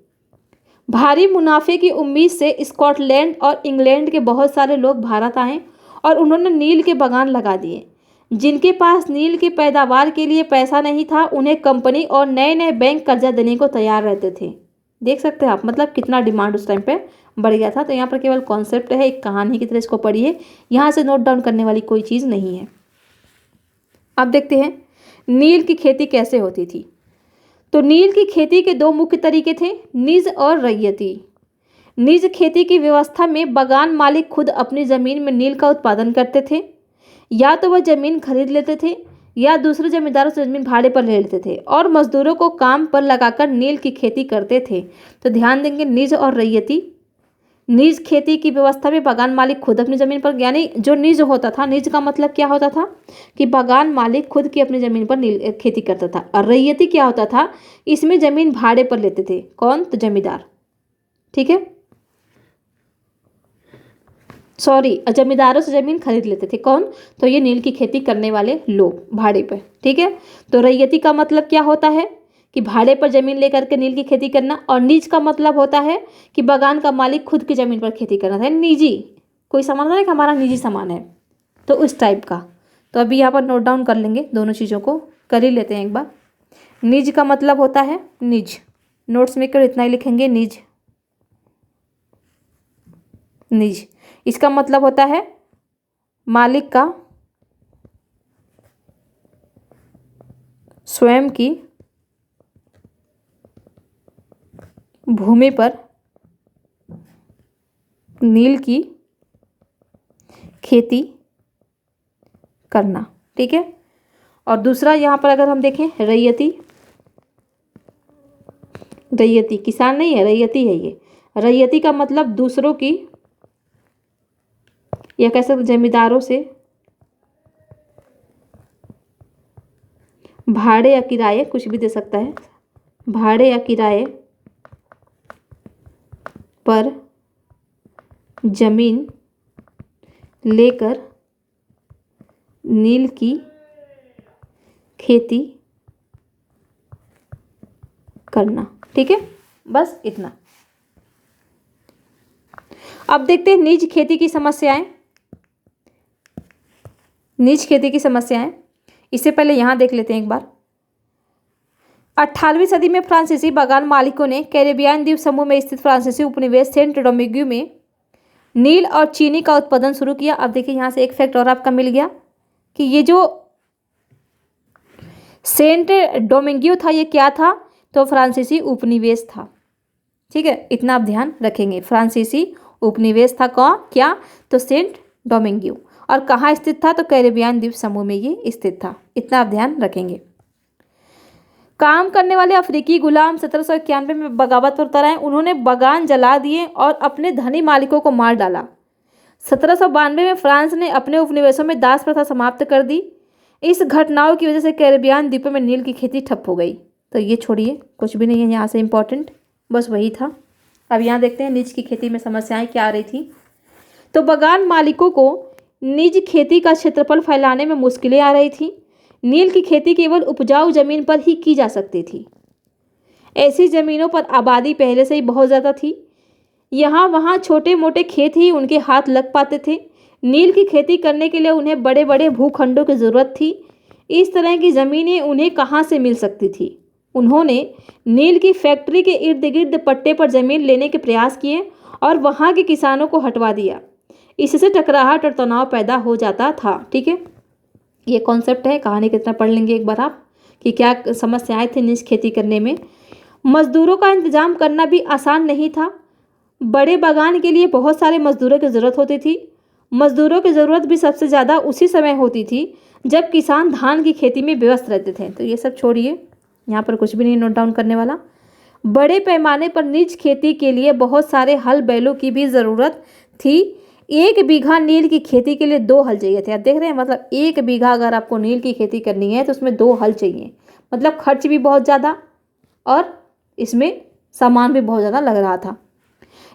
भारी मुनाफे की उम्मीद से स्कॉटलैंड और इंग्लैंड के बहुत सारे लोग भारत आए और उन्होंने नील के बागान लगा दिए। जिनके पास नील की पैदावार के लिए पैसा नहीं था, उन्हें कंपनी और नए नए बैंक कर्जा देने को तैयार रहते थे। देख सकते हैं आप, मतलब कितना डिमांड उस टाइम पे बढ़ गया था। तो यहाँ पर केवल कॉन्सेप्ट है, एक कहानी की तरह इसको पढ़िए, यहाँ से नोट डाउन करने वाली कोई चीज़ नहीं है। अब देखते हैं नील की खेती कैसे होती थी। तो नील की खेती के दो मुख्य तरीके थे, निज और रैयती। निज खेती की व्यवस्था में बागान मालिक खुद अपनी ज़मीन में नील का उत्पादन करते थे। या तो वह ज़मीन खरीद लेते थे या दूसरे जमींदारों से ज़मीन भाड़े पर ले लेते थे और मजदूरों को काम पर लगाकर नील की खेती करते थे। तो ध्यान देंगे, निज और रैयती। निज खेती की व्यवस्था में बागान मालिक खुद अपनी ज़मीन पर, यानी जो निज होता था, निज का मतलब क्या होता था कि बागान मालिक खुद की अपनी ज़मीन पर नील खेती करता था। और रैयती क्या होता था, इसमें ज़मीन भाड़े पर लेते थे। कौन? तो जमींदार। ठीक है, सॉरी, जमींदारों से ज़मीन खरीद लेते थे। कौन? तो ये नील की खेती करने वाले लोग भाड़े पर। ठीक है, तो रैयती का मतलब क्या होता है कि भाड़े पर ज़मीन लेकर के नील की खेती करना। और निज का मतलब होता है कि बागान का मालिक खुद की ज़मीन पर खेती करना था। निजी कोई सामान था, हमारा निजी सामान है, तो उस टाइप का। तो अभी यहाँ पर नोट डाउन कर लेंगे, दोनों चीज़ों को कर ही लेते हैं एक बार। निज का मतलब होता है निज, नोट्स में कर इतना ही लिखेंगे, निज। निज इसका मतलब होता है मालिक का स्वयं की भूमि पर नील की खेती करना। ठीक है, और दूसरा यहाँ पर अगर हम देखें रैयती, रैयती किसान नहीं है, रैयती है ये। रैयती का मतलब दूसरों की, या कह सकते जमींदारों से भाड़े या किराए, कुछ भी दे सकता है, भाड़े या किराए पर जमीन लेकर नील की खेती करना। ठीक है, बस इतना। अब देखते हैं निज खेती की समस्याएं। निज खेती की समस्याएं, इससे पहले यहाँ देख लेते हैं एक बार। 18वीं सदी में फ्रांसीसी बागान मालिकों ने कैरेबियन द्वीप समूह में स्थित फ्रांसीसी उपनिवेश सेंट डोमिंगो में नील और चीनी का उत्पादन शुरू किया। अब देखिए यहाँ से एक फैक्ट और आपका मिल गया कि ये जो सेंट डोमिंगो था, ये क्या था? तो फ्रांसीसी उपनिवेश था। ठीक है, इतना आप ध्यान रखेंगे, फ्रांसीसी उपनिवेश था। कौन? क्या? तो सेंट डोमिंगो। और कहाँ स्थित था? तो कैरेबियन द्वीप समूह में ये स्थित था। इतना आप ध्यान रखेंगे। काम करने वाले अफ्रीकी गुलाम 1791 में बगावत पर उतर आए। उन्होंने बागान जला दिए और अपने धनी मालिकों को मार डाला। 1792 में फ्रांस ने अपने उपनिवेशों में दास प्रथा समाप्त कर दी। इस घटनाओं की वजह से कैरिबियन द्वीपों में नील की खेती ठप हो गई। तो ये छोड़िए, कुछ भी नहीं है यहाँ से इम्पोर्टेंट, बस वही था। अब यहाँ देखते हैं निज की खेती में समस्याएं क्या आ रही थी। तो बगान मालिकों को निज खेती का क्षेत्रफल फैलाने में मुश्किलें आ रही थी। नील की खेती केवल उपजाऊ जमीन पर ही की जा सकती थी। ऐसी जमीनों पर आबादी पहले से ही बहुत ज़्यादा थी। यहाँ वहाँ छोटे मोटे खेत ही उनके हाथ लग पाते थे। नील की खेती करने के लिए उन्हें बड़े बड़े भूखंडों की ज़रूरत थी। इस तरह की ज़मीनें उन्हें कहाँ से मिल सकती थी। उन्होंने नील की फैक्ट्री के इर्द गिर्द पट्टे पर ज़मीन लेने के प्रयास किए और वहाँ के किसानों को हटवा दिया। इससे टकराहट और तनाव पैदा हो जाता था। ठीक है, ये कॉन्सेप्ट है, कहानी कितना पढ़ लेंगे एक बार आप कि क्या समस्याएं थी निज खेती करने में। मजदूरों का इंतजाम करना भी आसान नहीं था। बड़े बागान के लिए बहुत सारे मजदूरों की ज़रूरत होती थी। मजदूरों की ज़रूरत भी सबसे ज़्यादा उसी समय होती थी जब किसान धान की खेती में व्यस्त रहते थे। तो ये सब छोड़िए, यहाँ पर कुछ भी नहीं नोट डाउन करने वाला। बड़े पैमाने पर निज खेती के लिए बहुत सारे हल बैलों की भी ज़रूरत थी। 1 बीघा नील की खेती के लिए 2 हल चाहिए थे। आप देख रहे हैं, मतलब 1 बीघा अगर आपको नील की खेती करनी है तो उसमें 2 हल चाहिए। मतलब खर्च भी बहुत ज़्यादा और इसमें सामान भी बहुत ज़्यादा लग रहा था।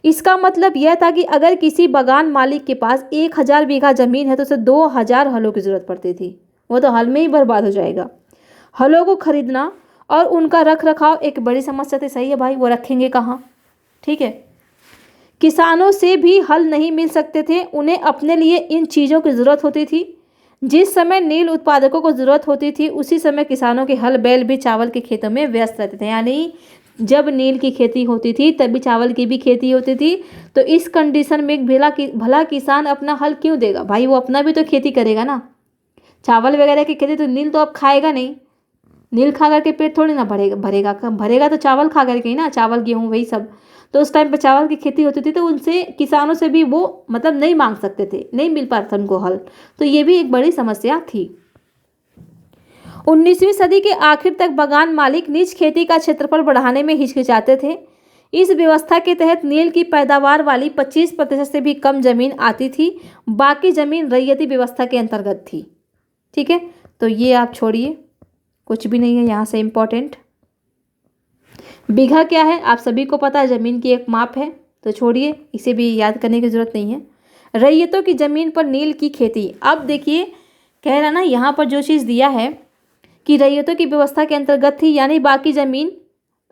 इसका मतलब यह था कि अगर किसी बागान मालिक के पास 1000 बीघा ज़मीन है तो उसे 2000 हलों की ज़रूरत पड़ती थी। वो तो हल में ही बर्बाद हो जाएगा। हलों को खरीदना और उनका रख रखाव एक बड़ी समस्या थी। सही है भाई, वो रखेंगे कहाँ। ठीक है, किसानों से भी हल नहीं मिल सकते थे। उन्हें अपने लिए इन चीज़ों की ज़रूरत होती थी। जिस समय नील उत्पादकों को ज़रूरत होती थी उसी समय किसानों के हल बैल भी चावल के खेतों में व्यस्त रहते थे। यानी जब नील की खेती होती थी तभी चावल की भी खेती होती थी। तो इस कंडीशन में भला किसान अपना हल क्यों देगा भाई, वो अपना भी तो खेती करेगा ना। चावल वगैरह की खेती तो नील तो अब खाएगा नहीं। नील खा करके पेट थोड़ी ना भरेगा तो चावल खा करके ही ना, चावल गेहूँ वही सब। तो उस टाइम पर चावल की खेती होती थी तो उनसे किसानों से भी वो मतलब नहीं मांग सकते थे, नहीं मिल पाता उनको हल। तो ये भी एक बड़ी समस्या थी। 19वीं सदी के आखिर तक बागान मालिक निज खेती का क्षेत्रफल बढ़ाने में हिचकिचाते थे। इस व्यवस्था के तहत नील की पैदावार वाली 25% से भी कम जमीन आती थी। बाकी जमीन रैयती व्यवस्था के अंतर्गत थी। ठीक है, तो ये आप छोड़िए, कुछ भी नहीं है यहाँ से इम्पोर्टेंट। बीघा क्या है आप सभी को पता है, ज़मीन की एक माप है। तो छोड़िए, इसे भी याद करने की ज़रूरत नहीं है। रैयतों की ज़मीन पर नील की खेती। अब देखिए, कह रहा ना यहाँ पर जो चीज़ दिया है कि रैयतों की व्यवस्था के अंतर्गत थी, यानी बाकी ज़मीन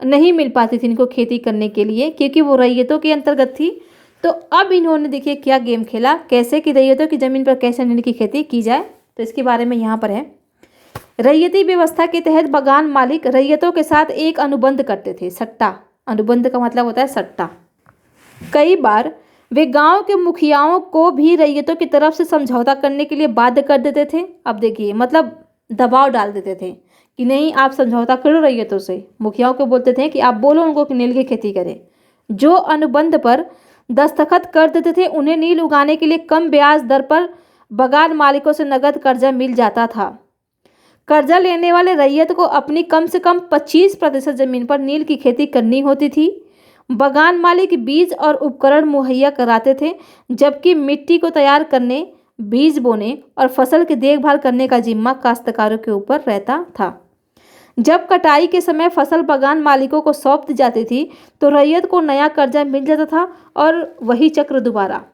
नहीं मिल पाती थी इनको खेती करने के लिए क्योंकि वो रैयतों के अंतर्गत थी। तो अब इन्होंने देखिए क्या गेम खेला, कैसे कि रैयतों की ज़मीन पर कैसे नील की खेती की जाए। तो इसके बारे में यहाँ पर है। रैयती व्यवस्था के तहत बागान मालिक रैयतों के साथ एक अनुबंध करते थे। सट्टा, अनुबंध का मतलब होता है सट्टा। कई बार वे गांव के मुखियाओं को भी रैयतों की तरफ से समझौता करने के लिए बाध्य कर देते थे। अब देखिए, मतलब दबाव डाल देते थे कि नहीं आप समझौता करो रैयतों से। मुखियाओं को बोलते थे कि आप बोलो उनको कि नील की खेती करें। जो अनुबंध पर दस्तखत कर देते थे उन्हें नील उगाने के लिए कम ब्याज दर पर बागान मालिकों से नगद कर्जा मिल जाता था। कर्जा लेने वाले रैयत को अपनी कम से कम 25% ज़मीन पर नील की खेती करनी होती थी। बागान मालिक बीज और उपकरण मुहैया कराते थे, जबकि मिट्टी को तैयार करने, बीज बोने और फसल की देखभाल करने का जिम्मा काश्तकारों के ऊपर रहता था। जब कटाई के समय फसल बागान मालिकों को सौंप दी जाती थी तो रैयत को नया कर्जा मिल जाता था और वही चक्र दोबारा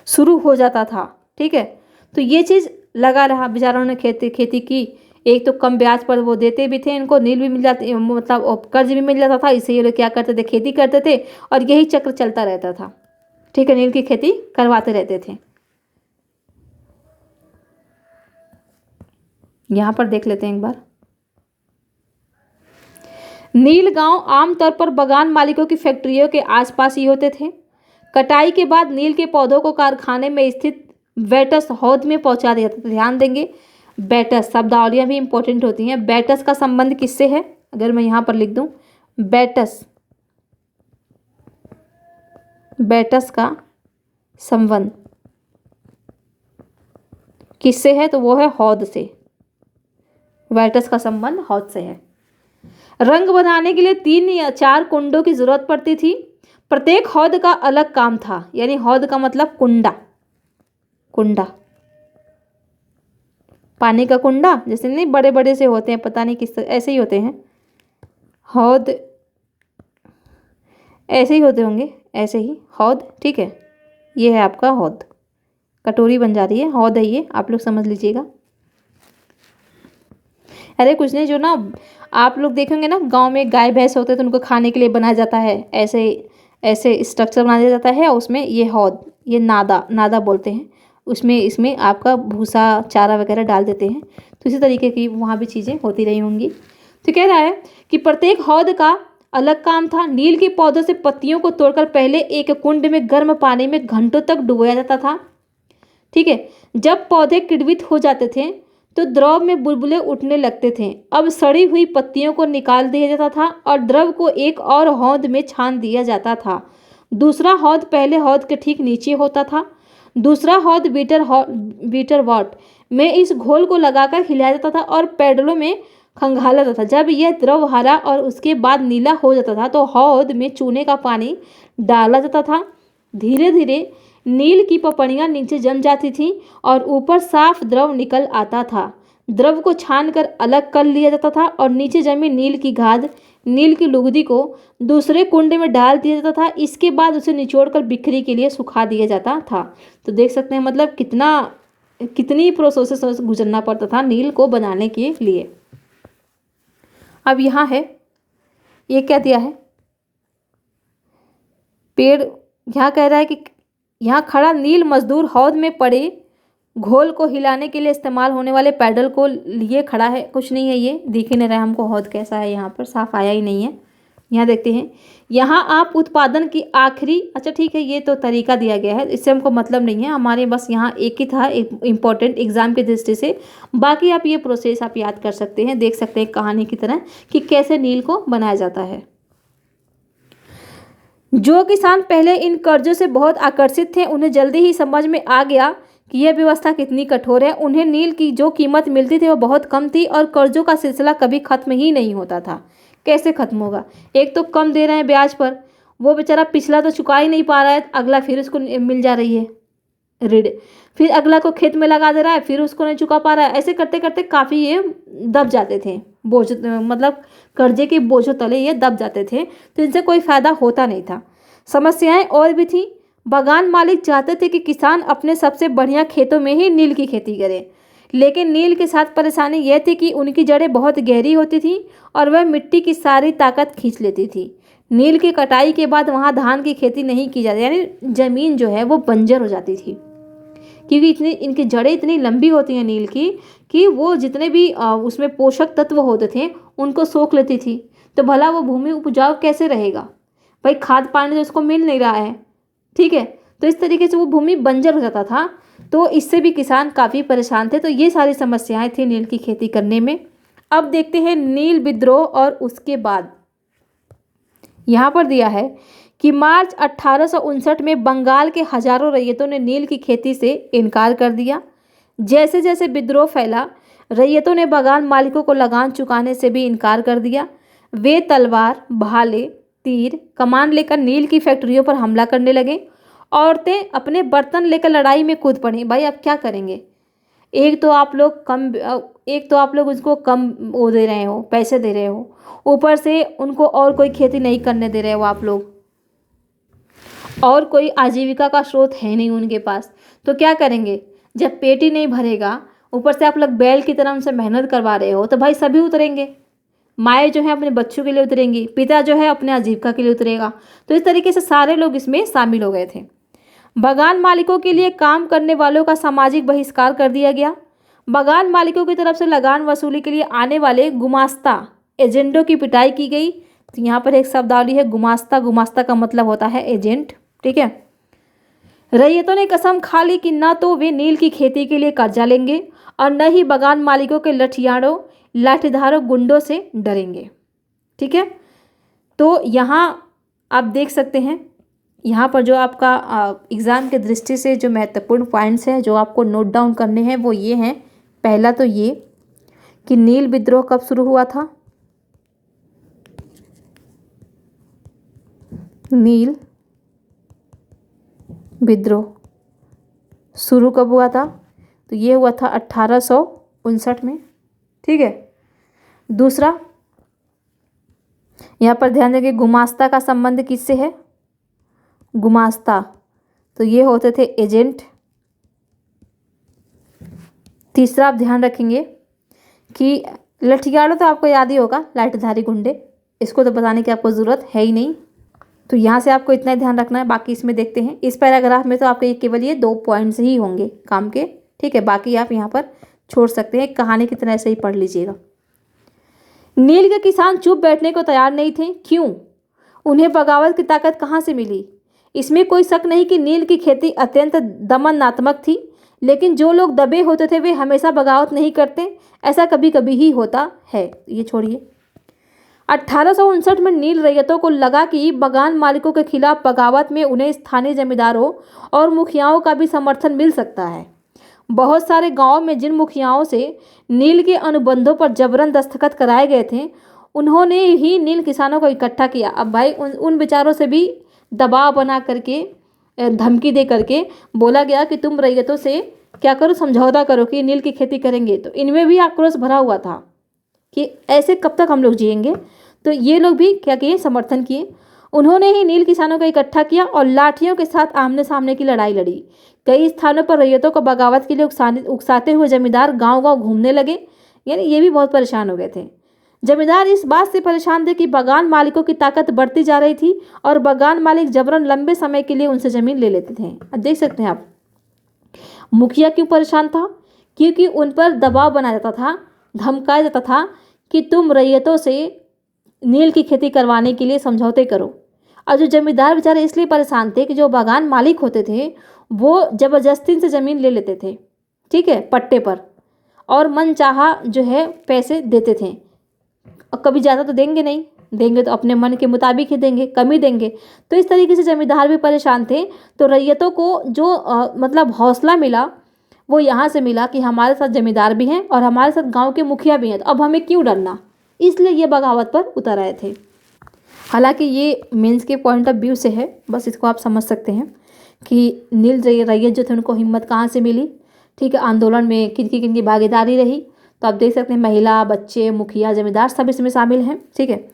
शुरू हो जाता था। ठीक है, तो ये चीज़ लगा रहा। बेचारों ने खेती की, एक तो कम ब्याज पर वो देते भी थे, इनको नील भी मिल जाती, मतलब कर्ज भी मिल जाता था। इससे ये लोग क्या करते थे, खेती करते थे और यही चक्र चलता रहता था। ठीक है, नील की खेती करवाते रहते थे। यहाँ पर देख लेते हैं एक बार। नील गांव आमतौर पर बागान मालिकों की फैक्ट्रियों के आसपास ही होते थे। कटाई के बाद नील के पौधों को कारखाने में स्थित बैटस हौद में पहुंचा दिया जाता था। ध्यान देंगे, बैटस शब्दावलियाँ भी इंपॉर्टेंट होती हैं। बैटस का संबंध किससे है, अगर मैं यहाँ पर लिख दूँ बैटस का संबंध किससे है, तो वो है हौद से। बैटस का संबंध हौद से है। रंग बनाने के लिए 3 या 4 कुंडों की जरूरत पड़ती थी। प्रत्येक हौद का अलग काम था, यानी हौद का मतलब कुंडा, कुंडा पानी का कुंडा, जैसे नहीं बड़े बड़े से होते हैं, पता नहीं किस तरह, ऐसे ही होते हैं हौद, ऐसे ही होते होंगे, ऐसे ही हौद। ठीक है, ये है आपका हौद, कटोरी बन जा रही है, हौद है ये, आप लोग समझ लीजिएगा। अरे कुछ नहीं, जो ना आप लोग देखेंगे ना गांव में गाय भैंस होते हैं तो उनको खाने के लिए बनाया जाता है, ऐसे ऐसे स्ट्रक्चर बना दिया जाता है, उसमें ये हौद, ये नादा, नादा बोलते हैं, उसमें इसमें आपका भूसा चारा वगैरह डाल देते हैं। तो इसी तरीके की वहाँ भी चीज़ें होती रही होंगी। तो कह रहा है कि प्रत्येक हौद का अलग काम था। नील के पौधों से पत्तियों को तोड़कर पहले एक कुंड में गर्म पानी में घंटों तक डुबोया जाता था। ठीक है, जब पौधे किण्वित हो जाते थे तो द्रव में बुलबुले उठने लगते थे। अब सड़ी हुई पत्तियों को निकाल दिया जाता था और द्रव को एक और हौद में छान दिया जाता था। दूसरा हौद पहले हौद के ठीक नीचे होता था। दूसरा हौद बीटर वॉट में इस घोल को लगाकर हिलाया जाता था और पैडलों में खंगाला जाता था। जब यह द्रव हरा और उसके बाद नीला हो जाता था तो हौद में चूने का पानी डाला जाता था। धीरे धीरे नील की पपड़ियाँ नीचे जम जाती थीं और ऊपर साफ द्रव निकल आता था। द्रव को छानकर अलग कर लिया जाता था और नीचे जमी नील की खाद, नील की लुगदी को दूसरे कुंड में डाल दिया जाता था। इसके बाद उसे निचोड़कर बिक्री के लिए सुखा दिया जाता था। तो देख सकते हैं मतलब कितनी प्रोसेस से गुजरना पड़ता था नील को बनाने के लिए। अब यहाँ है, ये क्या दिया है, पेड़, यहाँ कह रहा है कि यहाँ खड़ा नील मजदूर हौद में पड़े घोल को हिलाने के लिए इस्तेमाल होने वाले पैडल को लिए खड़ा है। कुछ नहीं है, ये दिख ही नहीं रहा है हमको हौद कैसा है, यहाँ पर साफ आया ही नहीं है। यहाँ देखते हैं, यहाँ आप उत्पादन की आखिरी, अच्छा ठीक है, ये तो तरीका दिया गया है, इससे हमको मतलब नहीं है, हमारे बस यहाँ एक ही था इम्पोर्टेंट एग्जाम की दृष्टि से। बाकी आप ये प्रोसेस आप याद कर सकते हैं, देख सकते हैं कहानी की तरह कि कैसे नील को बनाया जाता है। जो किसान पहले इन कर्जों से बहुत आकर्षित थे उन्हें जल्दी ही समझ में आ गया कि यह व्यवस्था कितनी कठोर है। उन्हें नील की जो कीमत मिलती थी वो बहुत कम थी और कर्जों का सिलसिला कभी खत्म ही नहीं होता था। कैसे खत्म होगा, एक तो कम दे रहे हैं ब्याज पर, वो बेचारा पिछला तो चुका ही नहीं पा रहा है, अगला फिर उसको मिल जा रही है ऋण, फिर अगला को खेत में लगा दे रहा है, फिर उसको नहीं चुका पा रहा है। ऐसे करते करते काफ़ी ये दब जाते थे बोझ, मतलब कर्जे के बोझों तले ये दब जाते थे, तो इनसे कोई फायदा होता नहीं था। समस्याएं और भी थी। बागान मालिक चाहते थे कि किसान अपने सबसे बढ़िया खेतों में ही नील की खेती करे, लेकिन नील के साथ परेशानी यह थी कि उनकी जड़ें बहुत गहरी होती थी और वह मिट्टी की सारी ताकत खींच लेती थी। नील की कटाई के बाद वहाँ धान की खेती नहीं की जाती, यानी ज़मीन जो है वो बंजर हो जाती थी, क्योंकि इनकी जड़ें इतनी लंबी होती हैं नील की कि वो जितने भी उसमें पोषक तत्व होते थे उनको सोख लेती थी। तो भला वो भूमि उपजाऊ कैसे रहेगा भाई, खाद पानी तो उसको मिल नहीं रहा है। ठीक है, तो इस तरीके से वो भूमि बंजर हो जाता था, तो इससे भी किसान काफ़ी परेशान थे। तो ये सारी समस्याएं थी नील की खेती करने में। अब देखते हैं नील विद्रोह और उसके बाद। यहाँ पर दिया है कि मार्च 1859 में बंगाल के हजारों रैयतों ने नील की खेती से इनकार कर दिया। जैसे जैसे विद्रोह फैला, रैयतों ने बागान मालिकों को लगान चुकाने से भी इनकार कर दिया। वे तलवार, भाले, तीर, कमान लेकर नील की फैक्ट्रियों पर हमला करने लगे। औरतें अपने बर्तन लेकर लड़ाई में कूद पड़ी। भाई अब क्या करेंगे, एक तो आप लोग उसको कम वो दे रहे हो, पैसे दे रहे हो, ऊपर से उनको और कोई खेती नहीं करने दे रहे हो आप लोग, और कोई आजीविका का स्रोत है नहीं उनके पास, तो क्या करेंगे। जब पेट ही नहीं भरेगा, ऊपर से आप लोग बैल की तरह उनसे मेहनत करवा रहे हो, तो भाई सभी उतरेंगे। माएँ जो है अपने बच्चों के लिए उतरेंगी, पिता जो है अपने आजीविका के लिए उतरेगा। तो इस तरीके से सारे लोग इसमें शामिल हो गए थे। बागान मालिकों के लिए काम करने वालों का सामाजिक बहिष्कार कर दिया गया। बागान मालिकों की तरफ से लगान वसूली के लिए आने वाले गुमास्ता एजेंटों की पिटाई की गई। तो यहाँ पर एक शब्दावली है गुमास्ता, गुमास्ता का मतलब होता है एजेंट। ठीक है, रैयतों ने कसम खा ली कि न तो वे नील की खेती के लिए कर्जा लेंगे और न ही बागान मालिकों के लाठीधारों गुंडों से डरेंगे। ठीक है, तो यहाँ आप देख सकते हैं, यहाँ पर जो आपका एग्ज़ाम के दृष्टि से जो महत्वपूर्ण पॉइंट्स हैं जो आपको नोट डाउन करने हैं वो ये हैं। पहला तो ये कि नील विद्रोह कब शुरू हुआ था, नील विद्रोह शुरू कब हुआ था? तो ये हुआ था 1859 में। ठीक है। दूसरा, यहाँ पर ध्यान देंगे गुमास्ता का संबंध किससे है? गुमास्ता, तो ये होते थे एजेंट। तीसरा आप ध्यान रखेंगे कि लठियालो तो आपको याद ही होगा, लाठीधारी गुंडे, इसको तो बताने की आपको ज़रूरत है ही नहीं। तो यहाँ से आपको इतना ही ध्यान रखना है। बाकी इसमें देखते हैं, इस पैराग्राफ में तो आपके केवल ये 2 पॉइंट्स ही होंगे काम के। ठीक है, बाकी आप यहाँ पर छोड़ सकते हैं, कहानी की तरह से ही पढ़ लीजिएगा। नील के किसान चुप बैठने को तैयार नहीं थे। क्यों? उन्हें बगावत की ताकत कहाँ से मिली? इसमें कोई शक नहीं कि नील की खेती अत्यंत दमनात्मक थी, लेकिन जो लोग दबे होते थे वे हमेशा बगावत नहीं करते, ऐसा कभी कभी ही होता है। ये छोड़िए। 1859 में नील रैयतों को लगा कि बगान मालिकों के खिलाफ बगावत में उन्हें स्थानीय जमींदारों और मुखियाओं का भी समर्थन मिल सकता है। बहुत सारे गांवों में जिन मुखियाओं से नील के अनुबंधों पर जबरन दस्तखत कराए गए थे, उन्होंने ही नील किसानों को इकट्ठा किया। अब भाई उन विचारों से भी दबाव बना करके, धमकी दे करके बोला गया कि तुम रैयतों से क्या करो, समझौता करो कि नील की खेती करेंगे। तो इनमें भी आक्रोश भरा हुआ था कि ऐसे कब तक हम लोग जिएंगे। तो ये लोग भी क्या किए, समर्थन किए। उन्होंने ही नील किसानों को इकट्ठा किया और लाठियों के साथ आमने सामने की लड़ाई लड़ी। कई स्थानों पर रैयतों को बगावत के लिए उकसाते हुए जमींदार गांव-गांव घूमने लगे, यानी ये भी बहुत परेशान हो गए थे। जमींदार इस बात से परेशान थे कि बगान मालिकों की ताकत बढ़ती जा रही थी और बगान मालिक जबरन लंबे समय के लिए उनसे जमीन ले लेते थे। अब देख सकते हैं आप, मुखिया क्यों परेशान था? क्योंकि उन पर दबाव बनाया जाता था, धमकाया जाता था कि तुम रैयतों से नील की खेती करवाने के लिए समझौते करो। और जो जमींदार बेचारे इसलिए परेशान थे कि जो बागान मालिक होते थे वो ज़बरदस्ती से ज़मीन ले लेते थे, ठीक है, पट्टे पर, और मन चाहा जो है पैसे देते थे। और कभी ज़्यादा तो देंगे नहीं, देंगे तो अपने मन के मुताबिक ही देंगे, कम ही देंगे। तो इस तरीके से जमींदार भी परेशान थे। तो रैयतों को जो मतलब हौसला मिला वो यहाँ से मिला कि हमारे साथ जमींदार भी हैं और हमारे साथ गांव के मुखिया भी हैं, तो अब हमें क्यों डरना। इसलिए ये बगावत पर उतर आए थे। हालांकि ये मेंस के पॉइंट ऑफ व्यू से है, बस इसको आप समझ सकते हैं कि नील रैयत जो थे उनको हिम्मत कहाँ से मिली। ठीक है, आंदोलन में किन की भागीदारी रही, तो आप देख सकते हैं महिला, बच्चे, मुखिया, जमींदार सब इसमें शामिल हैं। ठीक है,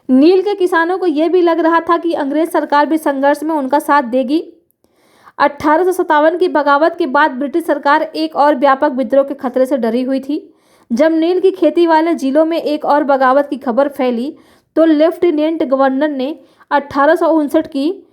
नील के किसानों को यह भी लग रहा था कि अंग्रेज सरकार भी संघर्ष में उनका साथ देगी। 1857 की बगावत के बाद ब्रिटिश सरकार एक और व्यापक विद्रोह के खतरे से डरी हुई थी। जब नील की खेती वाले जिलों में एक और बगावत की खबर फैली तो लेफ्टिनेंट गवर्नर ने 1859 की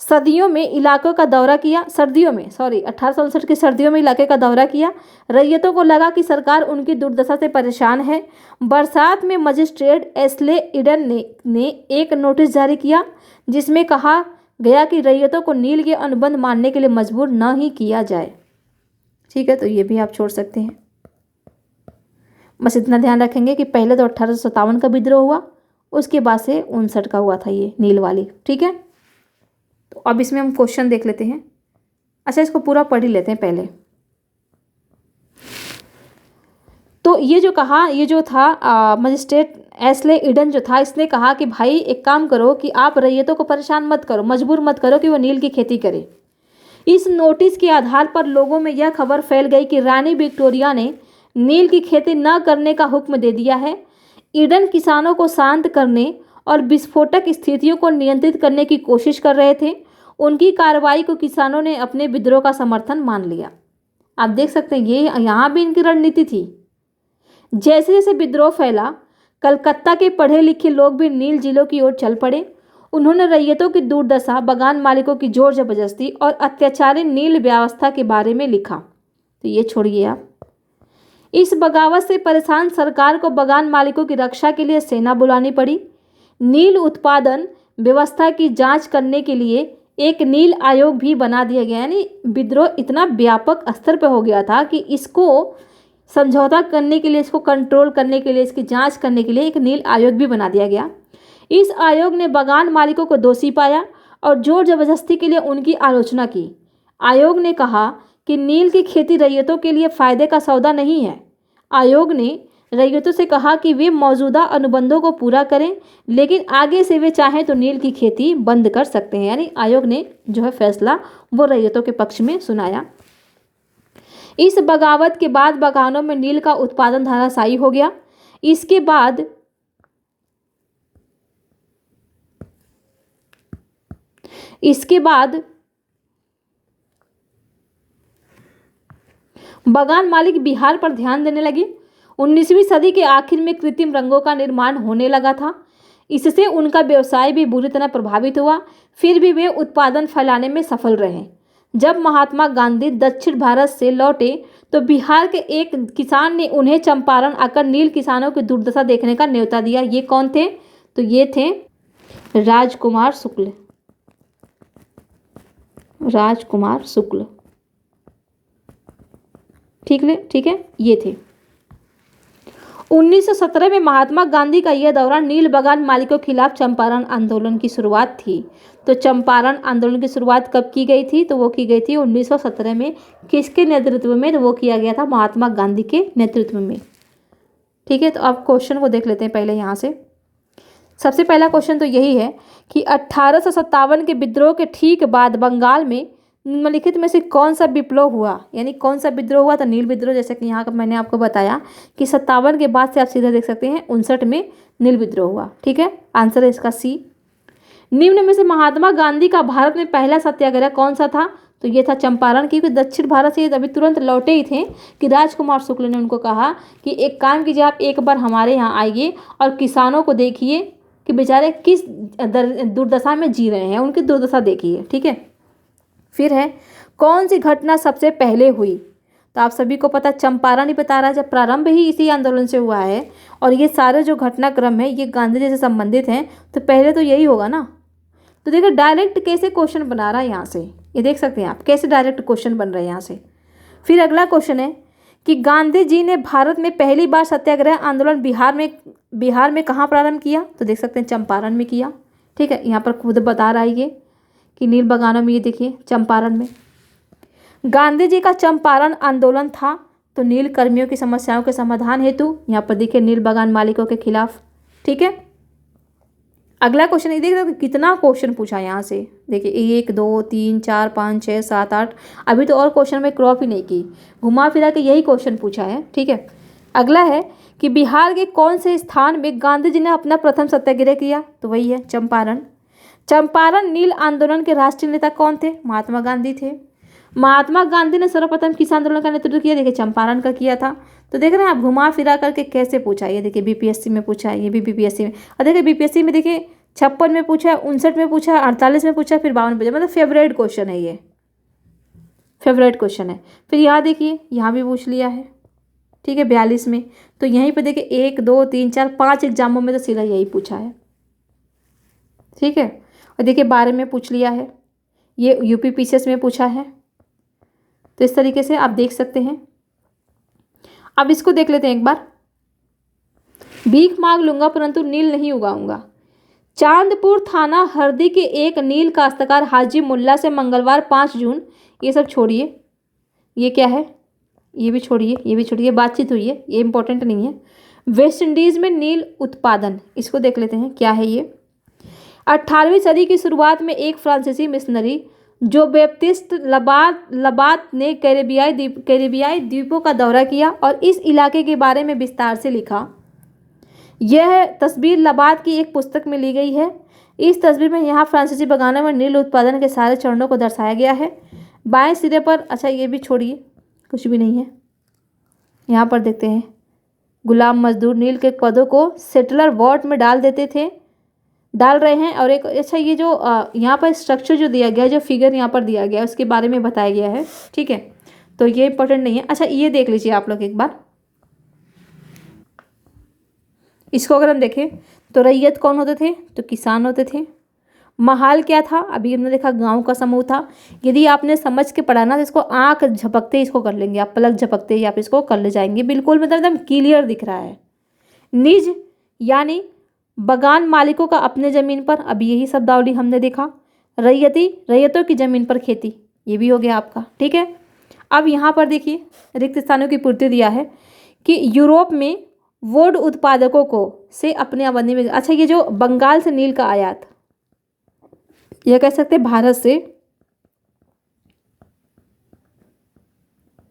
सर्दियों में इलाकों का दौरा किया। 1859 की सर्दियों में इलाके का दौरा किया। रैयतों को लगा कि सरकार उनकी दुर्दशा से परेशान है। बरसात में मजिस्ट्रेट एस्ले ईडन ने एक नोटिस जारी किया जिसमें कहा गया कि रैयतों को नील के अनुबंध मानने के लिए मजबूर न ही किया जाए। ठीक है, तो ये भी आप छोड़ सकते हैं। बस इतना ध्यान रखेंगे कि पहले तो 1857 का विद्रोह हुआ, उसके बाद से 59 का हुआ था ये नील वाली। ठीक है, तो अब इसमें हम क्वेश्चन देख लेते हैं। अच्छा, इसको पूरा पढ़ ही लेते हैं पहले। तो ये जो कहा, ये जो था मजिस्ट्रेट एस्ले ईडन जो था, इसने कहा कि भाई एक काम करो कि आप रैयतों को परेशान मत करो, मजबूर मत करो कि वो नील की खेती करें। इस नोटिस के आधार पर लोगों में यह खबर फैल गई कि रानी विक्टोरिया ने नील की खेती न करने का हुक्म दे दिया है। ईडन किसानों को शांत करने और विस्फोटक स्थितियों को नियंत्रित करने की कोशिश कर रहे थे। उनकी कार्रवाई को किसानों ने अपने विद्रोह का समर्थन मान लिया। आप देख सकते हैं ये यहाँ भी इनकी रणनीति थी। जैसे जैसे विद्रोह फैला, कलकत्ता के पढ़े लिखे लोग भी नील जिलों की ओर चल पड़े। उन्होंने रैयतों की दुर्दशा, बगान मालिकों की जोर जबरदस्ती और अत्याचारी नील व्यवस्था के बारे में लिखा। तो ये छोड़िए आप। इस बगावत से परेशान सरकार को बगान मालिकों की रक्षा के लिए सेना बुलानी पड़ी। नील उत्पादन व्यवस्था की जांच करने के लिए एक नील आयोग भी बना दिया गया। यानी विद्रोह इतना व्यापक स्तर पर हो गया था कि इसको समझौता करने के लिए, इसको कंट्रोल करने के लिए, इसकी जांच करने के लिए एक नील आयोग भी बना दिया गया। इस आयोग ने बगान मालिकों को दोषी पाया और जोर जबरदस्ती के लिए उनकी आलोचना की। आयोग ने कहा कि नील की खेती रैयतों के लिए फ़ायदे का सौदा नहीं है। आयोग ने रैयतों से कहा कि वे मौजूदा अनुबंधों को पूरा करें, लेकिन आगे से वे चाहें तो नील की खेती बंद कर सकते हैं। यानी आयोग ने जो है फैसला वो रैयतों के पक्ष में सुनाया। इस बगावत के बाद बागानों में नील का उत्पादन धराशायी हो गया। इसके बाद बागान मालिक बिहार पर ध्यान देने लगे। 19वीं सदी के आखिर में कृत्रिम रंगों का निर्माण होने लगा था। इससे उनका व्यवसाय भी बुरी तरह प्रभावित हुआ। फिर भी वे उत्पादन फैलाने में सफल रहे। जब महात्मा गांधी दक्षिण भारत से लौटे तो बिहार के एक किसान ने उन्हें चंपारण आकर नील किसानों की दुर्दशा देखने का न्योता दिया। ये कौन थे? तो ये थे राजकुमार शुक्ल। राजकुमार शुक्ल, ठीक है, ये थे। 1917 में महात्मा गांधी का यह दौरा नील बागान मालिकों के खिलाफ चंपारण आंदोलन की शुरुआत थी। तो चंपारण आंदोलन की शुरुआत कब की गई थी? तो वो की गई थी 1917 में। किसके नेतृत्व में? तो वो किया गया था महात्मा गांधी के नेतृत्व में। ठीक है, तो अब क्वेश्चन को देख लेते हैं पहले यहाँ से। सबसे पहला क्वेश्चन तो यही है कि 1857 के विद्रोह के ठीक बाद बंगाल में निम्नलिखित में से कौन सा विप्लव हुआ? यानी कौन सा विद्रोह हुआ? तो नील विद्रोह। जैसे कि यहाँ का मैंने आपको बताया कि 57 के बाद से आप सीधा देख सकते हैं 59 में नील विद्रोह हुआ। ठीक है, आंसर है इसका सी। निम्न में से महात्मा गांधी का भारत में पहला सत्याग्रह कौन सा था? तो ये था चंपारण, क्योंकि दक्षिण भारत से अभी तुरंत लौटे ही थे कि राजकुमार शुक्ल ने उनको कहा कि एक काम कीजिए, आप एक बार हमारे यहाँ आइए और किसानों को देखिए कि बेचारे किस दुर्दशा में जी रहे हैं, उनकी दुर्दशा देखिए। ठीक है, फिर है कौन सी घटना सबसे पहले हुई? तो आप सभी को पता चंपारण ही बता रहा है, जब प्रारंभ ही इसी आंदोलन से हुआ है और ये सारे जो घटनाक्रम है ये गांधी जी से संबंधित हैं, तो पहले तो यही होगा ना। तो देखिए डायरेक्ट कैसे क्वेश्चन बना रहा है यहाँ से, ये देख सकते हैं आप कैसे डायरेक्ट क्वेश्चन बन रहे हैं यहाँ से। फिर अगला क्वेश्चन है कि गांधी जी ने भारत में पहली बार सत्याग्रह आंदोलन बिहार में कहाँ प्रारंभ किया? तो देख सकते हैं चंपारण में किया। ठीक है, यहाँ पर खुद बता रहा है ये कि नील बागानों में, ये देखिए चंपारण में। गांधी जी का चंपारण आंदोलन था तो नील कर्मियों की समस्याओं के समाधान हेतु, यहाँ पर देखिए नील बागान मालिकों के खिलाफ। ठीक है, अगला क्वेश्चन ये देख रहे हो कितना क्वेश्चन पूछा है यहाँ से। देखिए 1 2 3 4 5 6 7 8, अभी तो और क्वेश्चन में क्रॉप ही नहीं की, घुमा फिरा के यही क्वेश्चन पूछा है। ठीक है, अगला है कि बिहार के कौन से स्थान में गांधी जी ने अपना प्रथम सत्याग्रह किया? तो वही है चंपारण। चंपारण नील आंदोलन के राष्ट्रीय नेता कौन थे? महात्मा गांधी थे। महात्मा गांधी ने सर्वप्रथम किस आंदोलन का नेतृत्व किया? देखिए चंपारण का किया था। तो देख रहे हैं आप घुमा फिरा करके कैसे पूछा है। ये देखिए बीपीएससी में पूछा है, ये भी बीपीएससी में, और देखिए बीपीएससी में देखिए 56 में पूछा है, 59 में पूछा है, 48 में पूछा है, फिर 52 में पूछा, मतलब फेवरेट क्वेश्चन है, ये फेवरेट क्वेश्चन है। फिर यहाँ देखिए यहाँ भी पूछ लिया है। ठीक है, 42 में। तो यहीं पर देखिए 1 2 3 4 5 एग्जामों में तो सीधा यही पूछा है। ठीक है, और देखिए 12 में पूछ लिया है, ये यूपी पीसीएस में पूछा है। तो इस तरीके से आप देख सकते हैं। अब इसको देख लेते हैं एक बार। भीख मांग लूंगा परंतु नील नहीं उगाऊंगा। चांदपुर थाना हरदी के एक नील काश्तकार हाजी मुल्ला से मंगलवार 5 जून, ये सब छोड़िए, ये क्या है ये भी छोड़िए, ये भी छोड़िए, बातचीत हुई है, ये इंपॉर्टेंट नहीं है। वेस्ट इंडीज में नील उत्पादन, इसको देख लेते हैं क्या है ये। 18वीं सदी की शुरुआत में एक फ्रांसीसी मिशनरी जो बैप्टिस्ट लबात ने कैरेबियाई द्वीपों का दौरा किया और इस इलाके के बारे में विस्तार से लिखा। यह तस्वीर लबात की एक पुस्तक में ली गई है। इस तस्वीर में यहाँ फ्रांसीसी बागानों में नील उत्पादन के सारे चरणों को दर्शाया गया है। बाएं सिरे पर, अच्छा ये भी छोड़िए, कुछ भी नहीं है। यहाँ पर देखते हैं, गुलाम मजदूर नील के पौधों को सेटलर वॉट में डाल रहे हैं। और एक अच्छा ये जो यहाँ पर स्ट्रक्चर जो दिया गया है, जो फिगर यहाँ पर दिया गया है, उसके बारे में बताया गया है। ठीक है, तो ये इंपॉर्टेंट नहीं है। अच्छा ये देख लीजिए आप लोग एक बार, इसको अगर हम देखें तो रैयत कौन होते थे? तो किसान होते थे। महाल क्या था? अभी हमने देखा गांव का समूह था। यदि आपने समझ के पढ़ा ना तो इसको आंख झपकते इसको कर लेंगे आप, पलक झपकते ही आप इसको कर ले जाएंगे, बिल्कुल मतलब एकदम क्लियर दिख रहा है। निज यानी बागान मालिकों का अपने ज़मीन पर, अभी यही शब्दावली हमने देखा। रैयतों की ज़मीन पर खेती, ये भी हो गया आपका। ठीक है, अब यहाँ पर देखिए रिक्त स्थानों की पूर्ति दिया है कि यूरोप में वुड उत्पादकों को से अपने आमदनी में, अच्छा ये जो बंगाल से नील का आयात, यह कह सकते हैं भारत से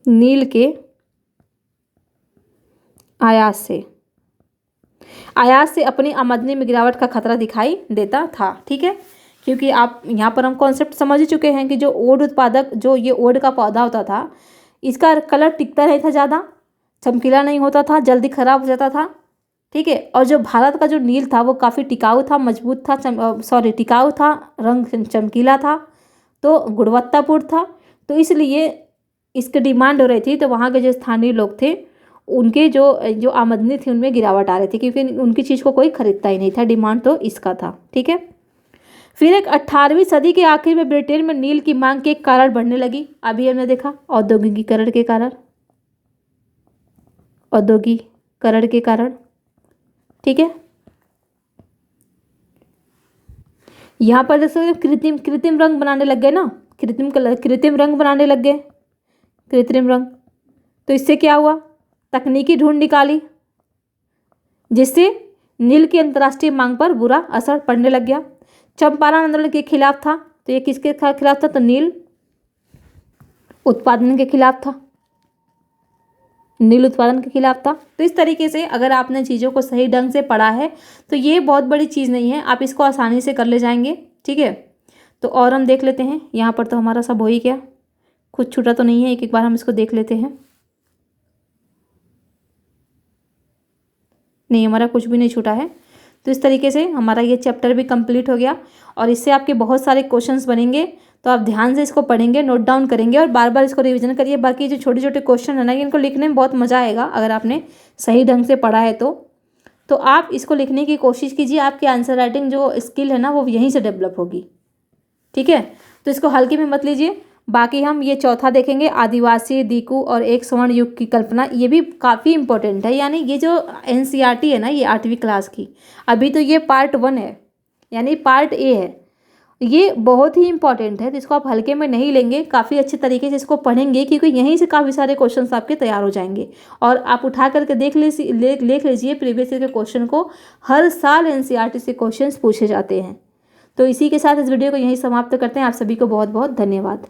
नील के आयात से अपनी आमदनी में गिरावट का खतरा दिखाई देता था। ठीक है, क्योंकि आप यहाँ पर हम कॉन्सेप्ट समझ ही चुके हैं कि जो ओड उत्पादक, जो ये ओड का पौधा होता था, इसका कलर टिकता नहीं था, ज़्यादा चमकीला नहीं होता था, जल्दी खराब हो जाता था। ठीक है, और जो भारत का जो नील था वो काफ़ी टिकाऊ था, मजबूत था, टिकाऊ था, रंग चमकीला था, तो गुणवत्तापूर्ण था। तो इसलिए इसकी डिमांड हो रही थी, तो वहाँ के जो स्थानीय लोग थे उनके जो आमदनी थी उनमें गिरावट आ रही थी, क्योंकि उनकी चीज़ को कोई खरीदता ही नहीं था, डिमांड तो इसका था। ठीक है, फिर एक 18वीं सदी के आखिर में ब्रिटेन में नील की मांग के कारण बढ़ने लगी। अभी हमने देखा औद्योगिकीकरण के कारण, औद्योगिकीकरण के कारण। ठीक है, यहाँ पर जैसे कृत्रिम रंग बनाने लग गए ना, कृत्रिम रंग बनाने लग गए, कृत्रिम रंग। तो इससे क्या हुआ, तकनीकी ढूंढ निकाली, जिससे नील की अंतर्राष्ट्रीय मांग पर बुरा असर पड़ने लग गया। चंपारण आंदोलन के खिलाफ था, तो ये किसके खिलाफ था, तो नील उत्पादन के खिलाफ था, नील उत्पादन के खिलाफ था। तो इस तरीके से अगर आपने चीज़ों को सही ढंग से पढ़ा है तो ये बहुत बड़ी चीज़ नहीं है, आप इसको आसानी से कर ले जाएंगे। ठीक है, तो और हम देख लेते हैं, यहाँ पर तो हमारा सब हो ही गया, कुछ छूटा तो नहीं है, एक एक बार हम इसको देख लेते हैं। नहीं, हमारा कुछ भी नहीं छूटा है। तो इस तरीके से हमारा ये चैप्टर भी कंप्लीट हो गया, और इससे आपके बहुत सारे क्वेश्चंस बनेंगे। तो आप ध्यान से इसको पढ़ेंगे, नोट डाउन करेंगे और बार बार इसको रिवीजन करिए। बाकी जो छोटे छोटे क्वेश्चन है ना, इनको लिखने में बहुत मज़ा आएगा अगर आपने सही ढंग से पढ़ा है तो आप इसको लिखने की कोशिश कीजिए। आपकी आंसर राइटिंग जो स्किल है ना वो यहीं से डेवलप होगी। ठीक है, तो इसको हल्के में मत लीजिए। बाकी हम ये चौथा देखेंगे, आदिवासी, दीकू और एक स्वर्ण युग की कल्पना। ये भी काफ़ी इंपॉर्टेंट है, यानी ये जो एनसीईआरटी है ना, ये 8वीं क्लास की, अभी तो ये पार्ट 1 है, यानी पार्ट ए है, ये बहुत ही इंपॉर्टेंट है। तो इसको आप हल्के में नहीं लेंगे, काफ़ी अच्छे तरीके से इसको पढ़ेंगे, क्योंकि यहीं से काफ़ी सारे क्वेश्चंस आपके तैयार हो जाएंगे। और आप उठा करके देख लीजिए प्रीवियस ईयर के क्वेश्चन को, हर साल एनसीईआरटी से क्वेश्चंस पूछे जाते हैं। तो इसी के साथ इस वीडियो को यहीं समाप्त करते हैं। आप सभी को बहुत बहुत धन्यवाद।